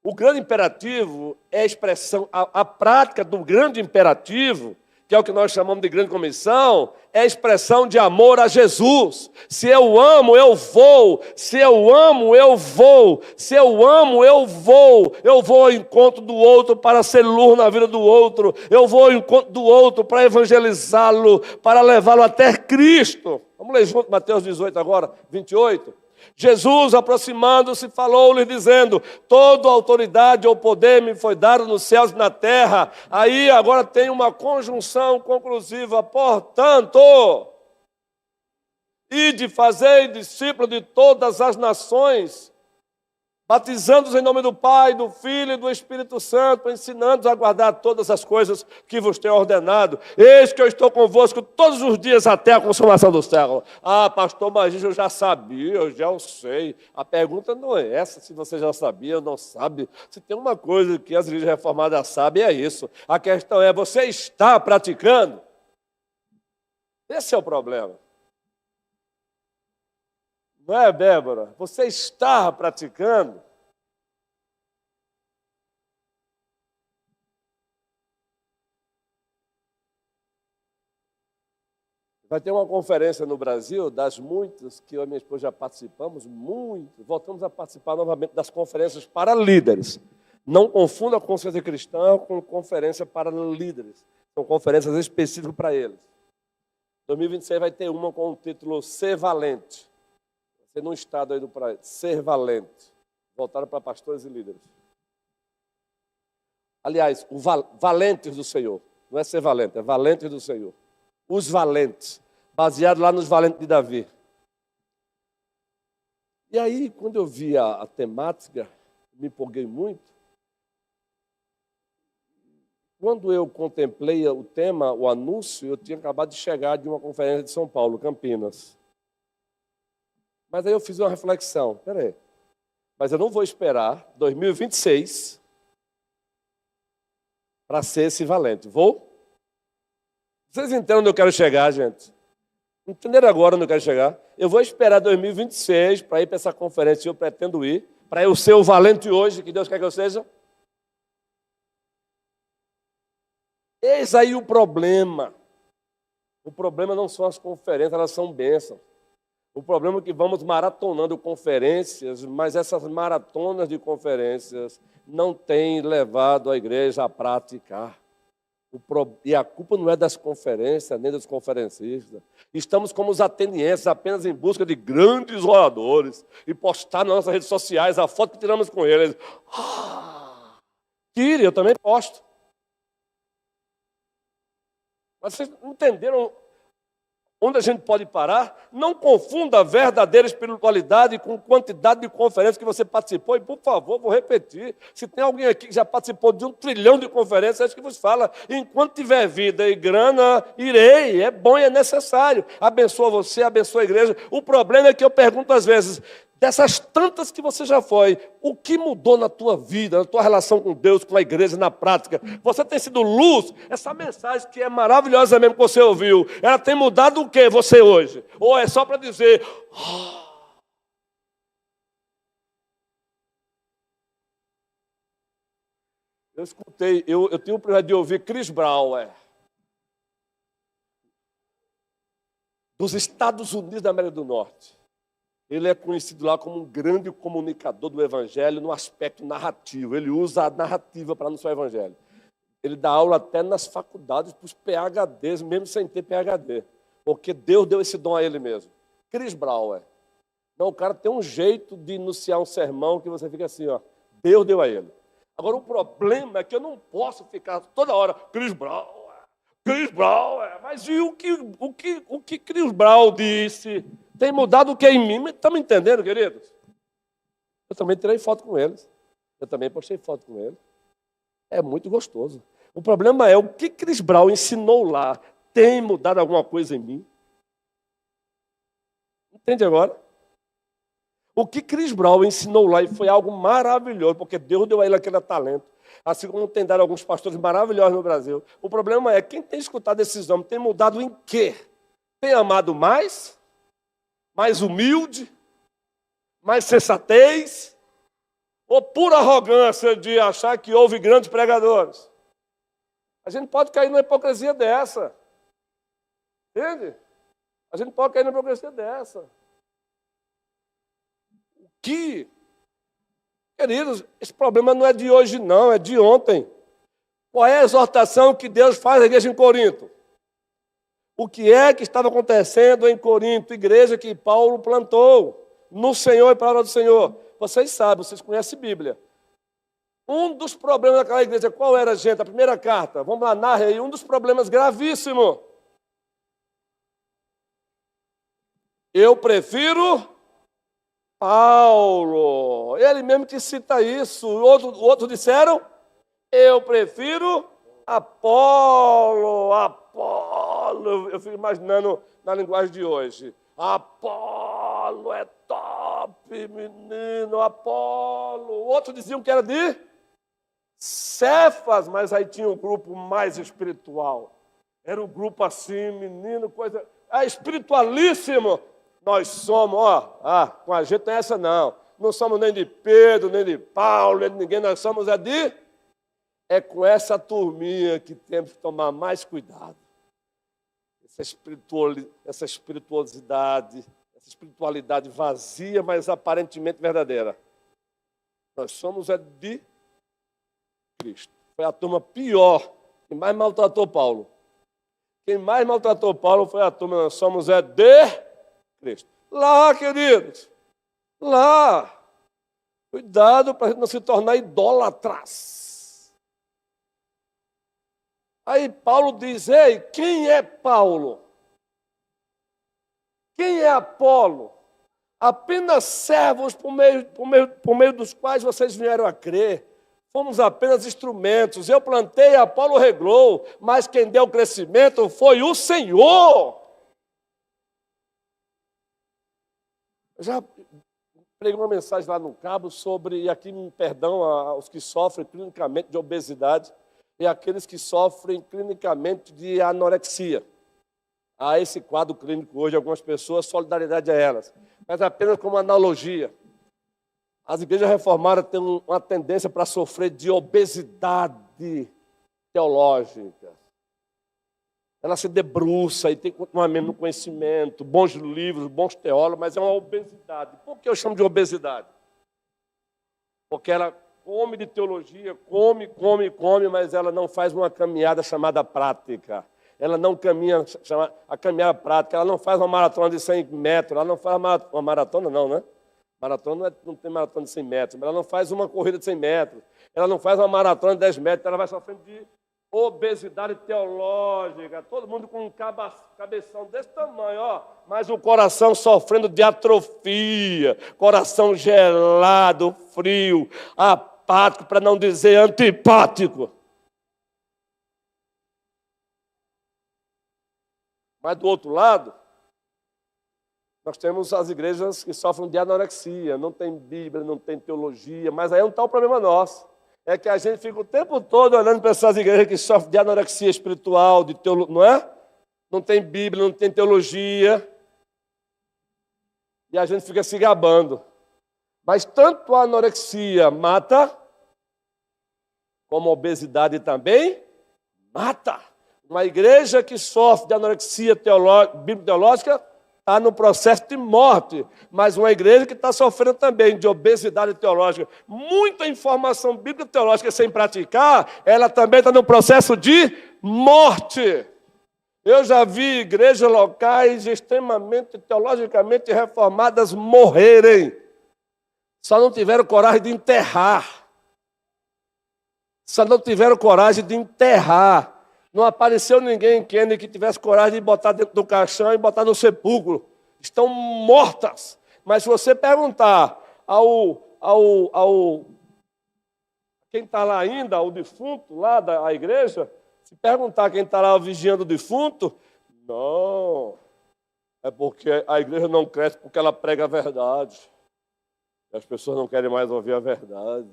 O grande imperativo é a expressão, a prática do grande imperativo, que é o que nós chamamos de grande comissão, é a expressão de amor a Jesus. Se eu amo, eu vou. Se eu amo, eu vou. Se eu amo, eu vou. Eu vou ao encontro do outro para ser luz na vida do outro. Eu vou ao encontro do outro para evangelizá-lo, para levá-lo até Cristo. Vamos ler junto Mateus 18 agora, 28. Jesus, aproximando-se, falou-lhe dizendo, toda autoridade ou poder me foi dado nos céus e na terra. Aí agora tem uma conjunção conclusiva. Portanto, ide fazei discípulos de todas as nações, batizando-os em nome do Pai, do Filho e do Espírito Santo, ensinando-os a guardar todas as coisas que vos tenho ordenado. Eis que eu estou convosco todos os dias até a consumação do século. Ah, pastor, mas isso eu já sabia, eu já sei. A pergunta não é essa, se você já sabia ou não sabe. Se tem uma coisa que as igrejas reformadas sabem, é isso. A questão é, você está praticando? Esse é o problema. Não é, Débora? Você está praticando? Vai ter uma conferência no Brasil, das muitas que eu e minha esposa já participamos, voltamos a participar novamente das conferências para líderes. Não confunda a consciência cristã com conferência para líderes. São conferências específicas para eles. 2026 vai ter uma com o título Ser Valente. Vai ser num estado aí do país. Ser Valente. Voltaram para pastores e líderes. Aliás, o valentes do Senhor. Não é ser valente, é valentes do Senhor. Os valentes. Baseado lá nos valentes de Davi. E aí, quando eu vi a temática, me empolguei muito. Quando eu contemplei o tema, o anúncio, eu tinha acabado de chegar de uma conferência de São Paulo, Campinas. Mas aí eu fiz uma reflexão. Peraí, mas eu não vou esperar 2026 para ser esse valente. Vou? Vocês entendem onde eu quero chegar, gente? Entenderam agora onde eu quero chegar? Eu vou esperar 2026 para ir para essa conferência, eu pretendo ir, para eu ser o valente hoje, que Deus quer que eu seja. Eis aí o problema. O problema não são as conferências, elas são bênçãos. O problema é que vamos maratonando conferências, mas essas maratonas de conferências não têm levado a igreja a praticar. E a culpa não é das conferências, nem dos conferencistas. Estamos como os atenienses, apenas em busca de grandes oradores, e postar nas nossas redes sociais a foto que tiramos com eles. Tire, eu também posto. Mas vocês entenderam onde a gente pode parar? Não confunda a verdadeira espiritualidade com quantidade de conferências que você participou. E, por favor, vou repetir. Se tem alguém aqui que já participou de 1 trilhão de conferências, é isso que vos fala. Enquanto tiver vida e grana, irei. É bom e é necessário. Abençoa você, abençoa a igreja. O problema é que eu pergunto às vezes, dessas tantas que você já foi, o que mudou na tua vida, na tua relação com Deus, com a igreja, na prática? Você tem sido luz? Essa mensagem que é maravilhosa mesmo que você ouviu, ela tem mudado o que você hoje? Ou é só para dizer... Eu escutei, eu tenho o privilégio de ouvir Chris Brown, dos Estados Unidos da América do Norte. Ele é conhecido lá como um grande comunicador do evangelho no aspecto narrativo. Ele usa a narrativa para anunciar o evangelho. Ele dá aula até nas faculdades para os PhDs, mesmo sem ter PhD. Porque Deus deu esse dom a ele mesmo. Chris Brown, Não, o cara tem um jeito de enunciar um sermão que você fica assim, Deus deu a ele. Agora, o problema é que eu não posso ficar toda hora, Chris Brown, mas e o que Chris Brown disse? Tem mudado o que em mim? Estamos entendendo, queridos? Eu também tirei foto com eles. Eu também postei foto com eles. É muito gostoso. O problema é o que Chris Brown ensinou lá tem mudado alguma coisa em mim? Entende agora? O que Chris Brown ensinou lá e foi algo maravilhoso, porque Deus deu a ele aquele talento. Assim como tem dado alguns pastores maravilhosos no Brasil. O problema é, quem tem escutado esses homens tem mudado em quê? Tem amado mais? Mais humilde? Mais sensatez? Ou pura arrogância de achar que houve grandes pregadores? A gente pode cair numa hipocrisia dessa. Entende? A gente pode cair numa hipocrisia dessa. Queridos, esse problema não é de hoje não, é de ontem. Qual é a exortação que Deus faz à igreja em Corinto? O que é que estava acontecendo em Corinto, igreja que Paulo plantou no Senhor e palavra do Senhor? Vocês sabem, vocês conhecem a Bíblia. Um dos problemas daquela igreja, qual era, gente? A primeira carta, vamos lá, narre aí, um dos problemas gravíssimos. Eu prefiro Paulo. Ele mesmo que cita isso. Outros disseram, eu prefiro Apolo. Eu fico imaginando na linguagem de hoje. Apolo é top, menino, Apolo. Outros diziam que era de Cefas, mas aí tinha um grupo mais espiritual. Era um grupo assim, menino, coisa... espiritualíssimo. Nós somos, com a gente não é essa não. Não somos nem de Pedro, nem de Paulo, nem de ninguém. Nós somos É com essa turminha que temos que tomar mais cuidado. Essa espiritualidade vazia, mas aparentemente verdadeira. Nós somos Cristo. Foi a turma pior, que mais maltratou Paulo. Quem mais maltratou Paulo foi a turma, nós somos de Cristo. Lá, queridos, lá. Cuidado para a gente não se tornar idólatras. Aí Paulo diz, ei, quem é Paulo? Quem é Apolo? Apenas servos por meio dos quais vocês vieram a crer. Fomos apenas instrumentos. Eu plantei, Apolo reglou, mas quem deu o crescimento foi o Senhor. Eu já preguei uma mensagem lá no Cabo sobre, e aqui me perdão aos que sofrem clinicamente de obesidade e aqueles que sofrem clinicamente de anorexia. Há esse quadro clínico hoje, algumas pessoas, solidariedade a elas. Mas apenas como analogia. As igrejas reformadas têm uma tendência para sofrer de obesidade teológica. Ela se debruça e tem continuamente no conhecimento, bons livros, bons teólogos, mas é uma obesidade. Por que eu chamo de obesidade? Porque ela come de teologia, come, mas ela não faz uma caminhada chamada prática. Ela não caminha, a caminhada prática, ela não faz uma maratona de 100 metros, ela não faz uma maratona não, né? Maratona não tem maratona de 100 metros, mas ela não faz uma corrida de 100 metros, ela não faz uma maratona de 10 metros, ela vai sofrendo de obesidade teológica, todo mundo com um cabeção desse tamanho, ó, mas o coração sofrendo de atrofia, coração gelado, frio, apático, para não dizer antipático. Mas do outro lado, nós temos as igrejas que sofrem de anorexia, não tem Bíblia, não tem teologia, mas aí não está o problema nosso. É que a gente fica o tempo todo olhando para essas igrejas que sofrem de anorexia espiritual, de não é? Não tem Bíblia, não tem teologia. E a gente fica se gabando. Mas tanto a anorexia mata, como a obesidade também mata. Uma igreja que sofre de anorexia bíblico-teológica está no processo de morte, mas uma igreja que está sofrendo também de obesidade teológica, muita informação bíblica teológica sem praticar, ela também está no processo de morte. Eu já vi igrejas locais extremamente teologicamente reformadas morrerem, só não tiveram coragem de enterrar. Não apareceu ninguém que tivesse coragem de botar dentro do caixão e botar no sepulcro. Estão mortas. Mas se você perguntar quem está lá ainda, o defunto lá da igreja, se perguntar quem está lá vigiando o defunto, não. É porque a igreja não cresce porque ela prega a verdade. E as pessoas não querem mais ouvir a verdade.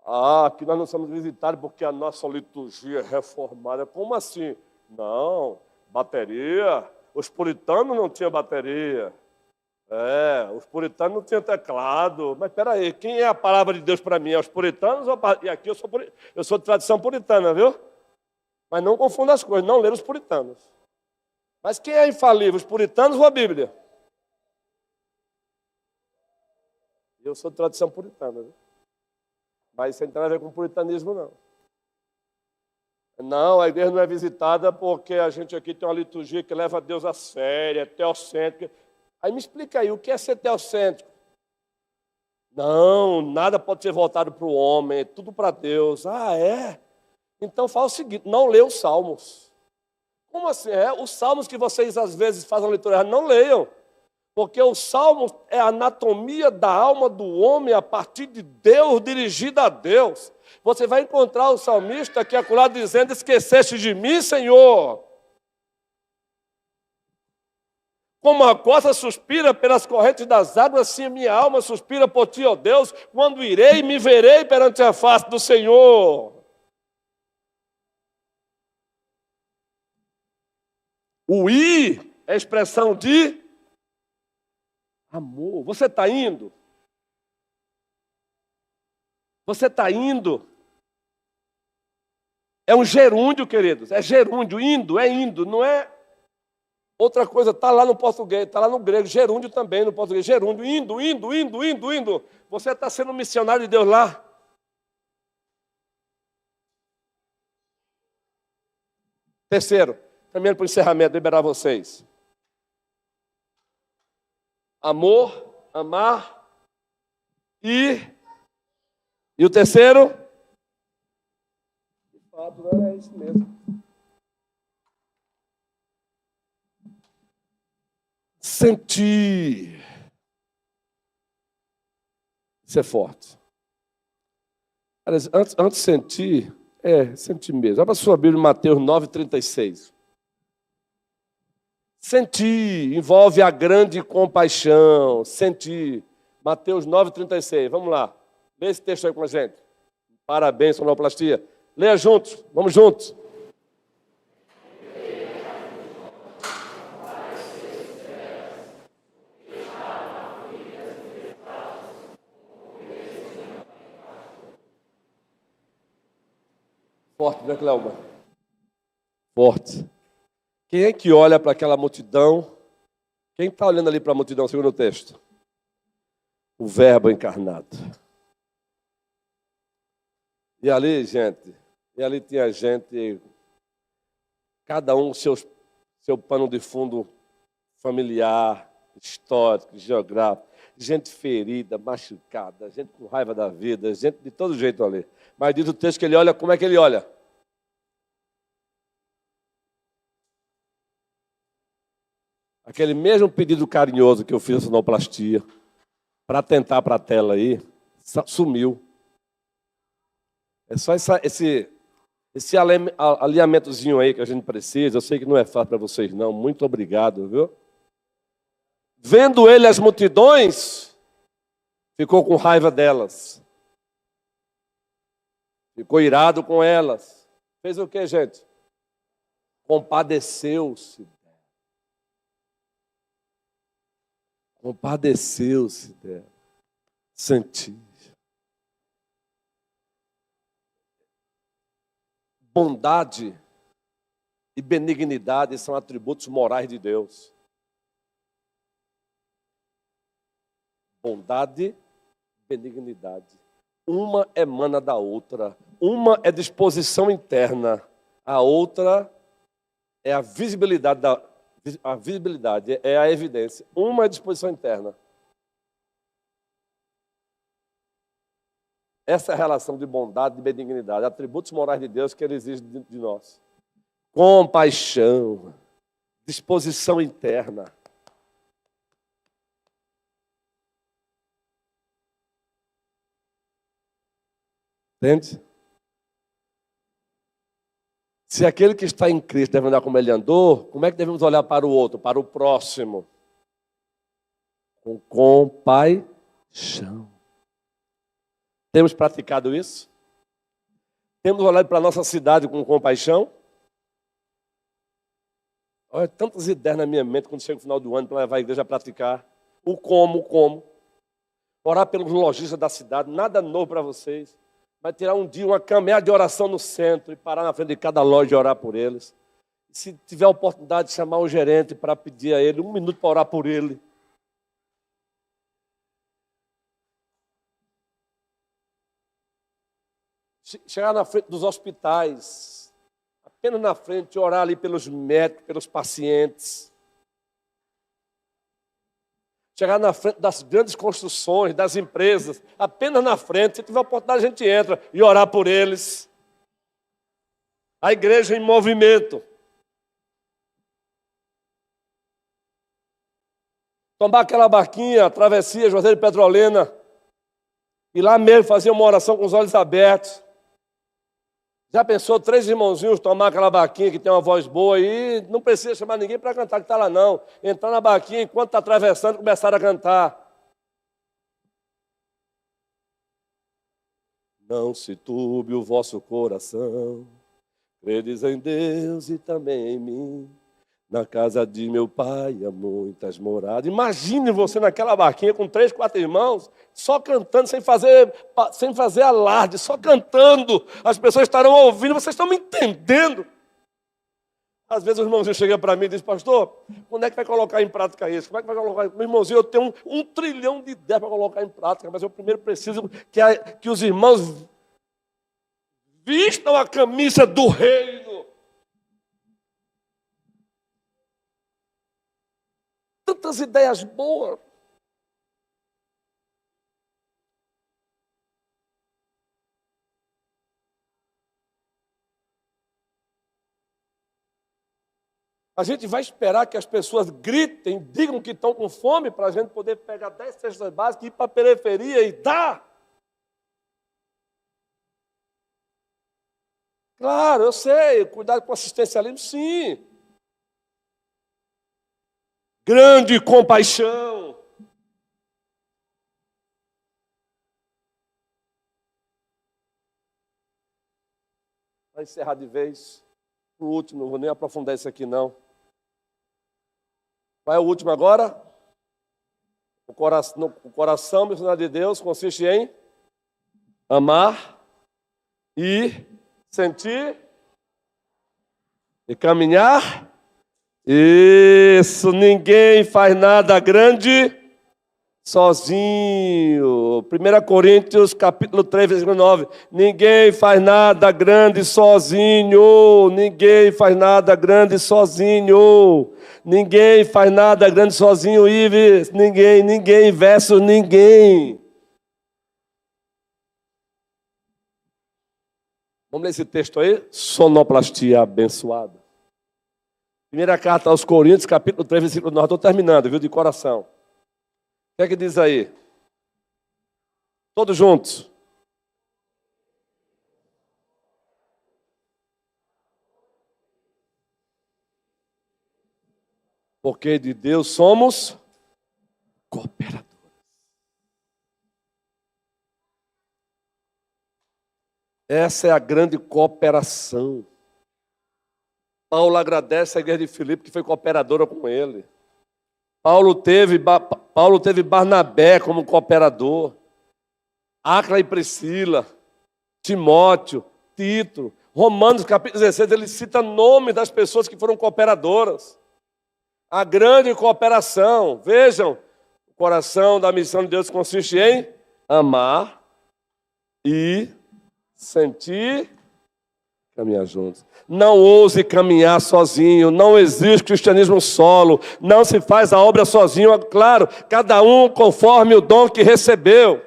Aqui nós não somos visitados porque a nossa liturgia é reformada. Como assim? Não, bateria. Os puritanos não tinham bateria. Os puritanos não tinham teclado. Mas espera aí, quem é a palavra de Deus para mim? É os puritanos? E aqui eu sou de tradição puritana, viu? Mas não confunda as coisas, não ler os puritanos. Mas quem é infalível, os puritanos ou a Bíblia? Eu sou de tradição puritana, viu? Mas isso não tem a ver com puritanismo, não. Não, a igreja não é visitada porque a gente aqui tem uma liturgia que leva Deus a sério, é teocêntrica. Aí me explica aí, o que é ser teocêntrico? Não, nada pode ser voltado para o homem, é tudo para Deus. Ah, é? Então fala o seguinte, não lê os salmos. Como assim? Os salmos que vocês às vezes fazem leitura, não leiam. Porque o salmo é a anatomia da alma do homem a partir de Deus, dirigida a Deus. Você vai encontrar o salmista que é acolá dizendo, esqueceste de mim, Senhor. Como a costa suspira pelas correntes das águas, assim a minha alma suspira por ti, ó Deus, quando irei e me verei perante a face do Senhor. O ir é expressão de amor. Você está indo? Você está indo? É um gerúndio, queridos. É gerúndio. Indo, é indo. Não é outra coisa. Está lá no português, está lá no grego. Gerúndio também no português. Gerúndio. Indo, indo, indo, indo, indo. Você está sendo missionário de Deus lá. Terceiro, caminhando para o encerramento, liberar vocês. Amor, amar e o terceiro? De fato, é isso mesmo. Sentir. Isso é forte. Antes de sentir, sentir mesmo. Abra sua Bíblia em Mateus 9,36. Sentir envolve a grande compaixão. Sentir. Mateus 9,36. Vamos lá. Lê esse texto aí com a gente. Parabéns, sonoplastia. Leia juntos. Vamos juntos. Forte, né, Cleuma? Forte. Quem é que olha para aquela multidão? Quem está olhando ali para a multidão, segundo o texto? O Verbo encarnado. E ali, gente, tinha gente, cada um seu pano de fundo familiar, histórico, geográfico, gente ferida, machucada, gente com raiva da vida, gente de todo jeito ali. Mas diz o texto que ele olha, como é que ele olha? Aquele mesmo pedido carinhoso que eu fiz a sonoplastia, para tentar para a tela aí, sumiu. É só esse alinhamentozinho aí que a gente precisa. Eu sei que não é fácil para vocês, não. Muito obrigado, viu? Vendo ele as multidões, ficou com raiva delas. Ficou irado com elas. Fez o que, gente? Compadeceu-se. Compadeceu-se dela. Sentiu. Bondade e benignidade são atributos morais de Deus. Bondade e benignidade. Uma emana da outra. Uma é disposição interna. A outra é a visibilidade é a evidência. Uma é disposição interna. Essa é a relação de bondade e benignidade, atributos morais de Deus que Ele exige de nós. Compaixão, disposição interna. Entende? Se aquele que está em Cristo deve andar como ele andou, como é que devemos olhar para o outro, para o próximo? Com compaixão. Temos praticado isso? Temos olhado para a nossa cidade com compaixão? Olha, tantas ideias na minha mente quando chega o final do ano para levar a igreja a praticar. O como. Orar pelos lojistas da cidade, nada novo para vocês. Vai tirar um dia uma caminhada de oração no centro e parar na frente de cada loja e orar por eles. E se tiver a oportunidade de chamar o gerente para pedir a ele 1 minuto para orar por ele. Chegar na frente dos hospitais, apenas na frente, orar ali pelos médicos, pelos pacientes. Chegar na frente das grandes construções, das empresas, apenas na frente, se tiver oportunidade a gente entra e orar por eles. A igreja em movimento. Tomar aquela barquinha, a travessia Juazeiro de Petrolina, e lá mesmo fazer uma oração com os olhos abertos. Já pensou 3 irmãozinhos tomar aquela barquinha que tem uma voz boa e não precisa chamar ninguém para cantar que está lá não. Entrar na barquinha enquanto está atravessando começar a cantar. Não se turbe o vosso coração, credes em Deus e também em mim. Na casa de meu pai há muitas moradas. Imagine você naquela barquinha com 3, 4 irmãos, só cantando, sem fazer alarde, só cantando. As pessoas estarão ouvindo, vocês estão me entendendo. Às vezes o irmãozinho chega para mim e diz, pastor, quando é que vai colocar em prática isso? Como é que vai colocar? Meu irmãozinho, eu tenho 1 trilhão de ideias para colocar em prática, mas eu primeiro preciso que os irmãos vistam a camisa do reino. tantas ideias boas. A gente vai esperar que as pessoas gritem, digam que estão com fome, para a gente poder pegar 10 cestas básicas, ir para a periferia e dar. Claro, eu sei, cuidado com o assistencialismo, sim. Grande compaixão. Para encerrar de vez, o último, não vou nem aprofundar isso aqui não. Qual é o último agora? O coração missionário de Deus consiste em amar e sentir e caminhar. Isso, ninguém faz nada grande sozinho. 1 Coríntios capítulo 3, versículo 9. Ninguém faz nada grande sozinho. Ninguém faz nada grande sozinho. Ninguém faz nada grande sozinho, Ives. Ninguém versus ninguém. Vamos ler esse texto aí? Sonoplastia abençoada. Primeira carta aos Coríntios, capítulo 3, versículo 9. Estou terminando, viu, de coração. O que é que diz aí? Todos juntos. Porque de Deus somos cooperadores. Essa é a grande cooperação. Paulo agradece a igreja de Filipe, que foi cooperadora com ele. Paulo teve Barnabé como cooperador. Áquila e Priscila, Timóteo, Tito. Romanos capítulo 16, ele cita nomes das pessoas que foram cooperadoras. A grande cooperação. Vejam, o coração da missão de Deus consiste em amar e sentir, caminhar juntos. Não ouse caminhar sozinho, não existe cristianismo solo, não se faz a obra sozinho, claro, cada um conforme o dom que recebeu.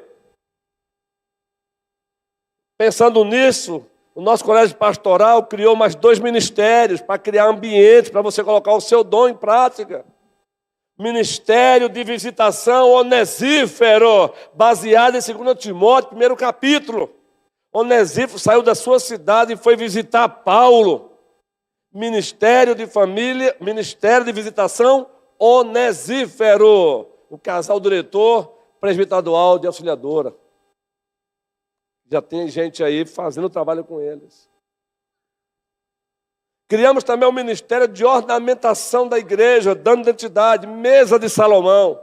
Pensando nisso, o nosso colégio pastoral criou mais 2 ministérios para criar ambientes, para você colocar o seu dom em prática. Ministério de visitação onesífero, baseado em 2 Timóteo, 1º capítulo. Onesífero saiu da sua cidade e foi visitar Paulo. Ministério de família, ministério de visitação onesífero. O casal diretor, presbitadual de auxiliadora. Já tem gente aí fazendo trabalho com eles. Criamos também o ministério de ornamentação da igreja, dando identidade, mesa de Salomão,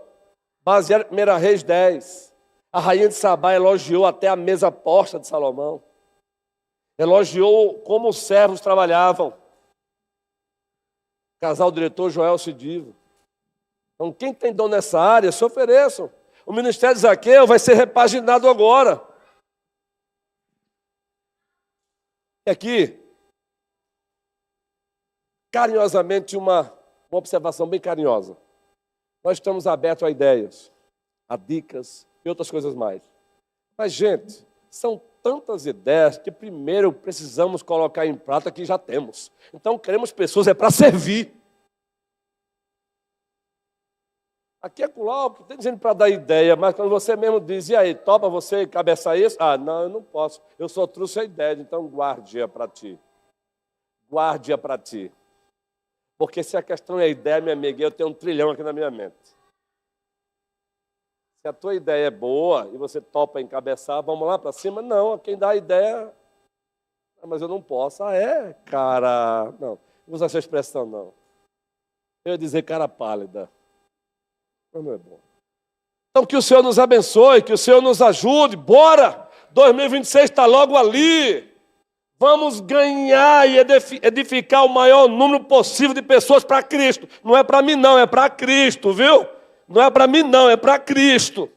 baseado em 1 Reis 10. A rainha de Sabá elogiou até a mesa posta de Salomão. Elogiou como os servos trabalhavam. Casal diretor Joel Cidivo. Então, quem tem dom nessa área, se ofereçam. O ministério de Zaqueu vai ser repaginado agora. E aqui, carinhosamente, uma observação bem carinhosa. Nós estamos abertos a ideias, a dicas e outras coisas mais. Mas, gente, são tantas ideias que primeiro precisamos colocar em prática que já temos. Então, queremos pessoas para servir. Aqui é Colau, que tem gente para dar ideia, mas quando você mesmo diz, e aí, topa você cabeçar isso? Ah, não, eu não posso. Eu só trouxe a ideia, então guarde-a para ti. Guarde-a para ti. Porque se a questão é a ideia, minha amiga, eu tenho 1 trilhão aqui na minha mente. Se a tua ideia é boa e você topa encabeçar, vamos lá para cima? Não, quem dá a ideia... Ah, mas eu não posso. Ah, é? Cara... Não, não usa essa expressão, não. Eu ia dizer cara pálida. Mas não é bom. Então, que o Senhor nos abençoe, que o Senhor nos ajude. Bora! 2026 está logo ali. Vamos ganhar e edificar o maior número possível de pessoas para Cristo. Não é para mim, não, é para Cristo, viu? Não é para mim, não, é para Cristo.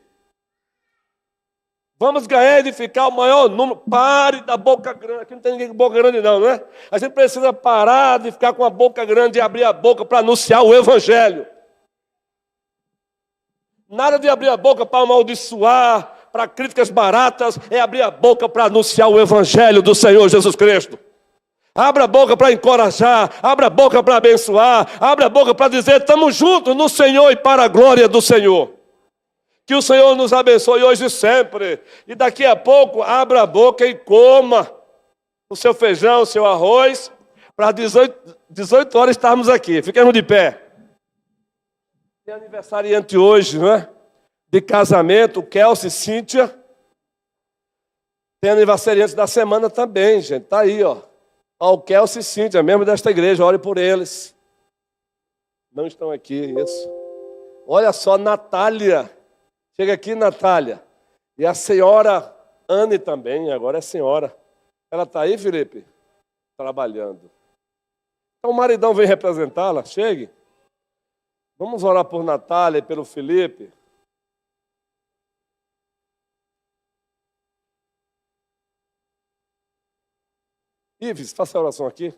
Vamos ganhar e edificar o maior número. Pare da boca grande. Aqui não tem ninguém com boca grande, não, não é? A gente precisa parar de ficar com a boca grande e abrir a boca para anunciar o Evangelho. Nada de abrir a boca para amaldiçoar, para críticas baratas, é abrir a boca para anunciar o evangelho do Senhor Jesus Cristo. Abra a boca para encorajar, abra a boca para abençoar, abra a boca para dizer, estamos juntos no Senhor e para a glória do Senhor. Que o Senhor nos abençoe hoje e sempre. E daqui a pouco, abra a boca e coma o seu feijão, o seu arroz, para 18 horas estarmos aqui. Fiquemos de pé. Tem aniversariante hoje, não é? De casamento, Kelsey e Cíntia. Tem aniversariante da semana também, gente. Está aí, ó. O Kelsey e Cíntia, membro desta igreja, ore por eles. Não estão aqui, isso. Olha só, Natália. Chega aqui, Natália. E a senhora Anne também, agora é senhora. Ela está aí, Felipe? Trabalhando. Então o maridão vem representá-la, chegue. Vamos orar por Natália e pelo Felipe. Ives, faça a oração aqui.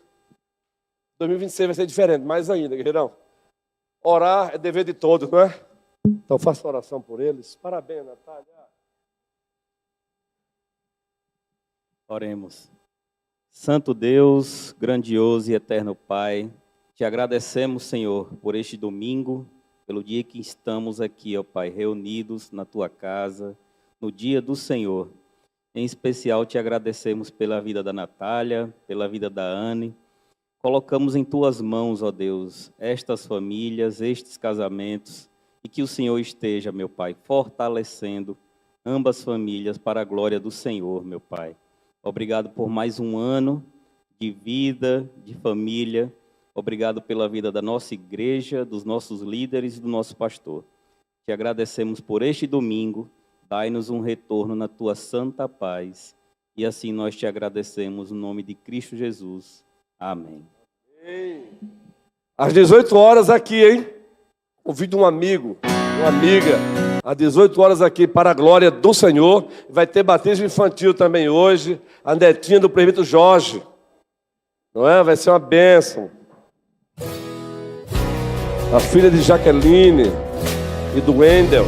2026 vai ser diferente, mais ainda, guerreirão. Orar é dever de todos, não é? Então faça a oração por eles. Parabéns, Natália. Oremos. Santo Deus, grandioso e eterno Pai, te agradecemos, Senhor, por este domingo, pelo dia que estamos aqui, ó Pai, reunidos na Tua casa, no dia do Senhor. Em especial, te agradecemos pela vida da Natália, pela vida da Anne. Colocamos em Tuas mãos, ó Deus, estas famílias, estes casamentos, e que o Senhor esteja, meu Pai, fortalecendo ambas famílias para a glória do Senhor, meu Pai. Obrigado por mais um ano de vida, de família. Obrigado pela vida da nossa igreja, dos nossos líderes e do nosso pastor. Te agradecemos por este domingo. Dai-nos um retorno na Tua santa paz. E assim nós te agradecemos no nome de Cristo Jesus. Amém. Às 18 horas aqui, hein? Convido um amigo, uma amiga, às 18 horas aqui para a glória do Senhor. Vai ter batismo infantil também hoje. A netinha do prefeito Jorge. Não é? Vai ser uma bênção. A filha de Jaqueline e do Wendel.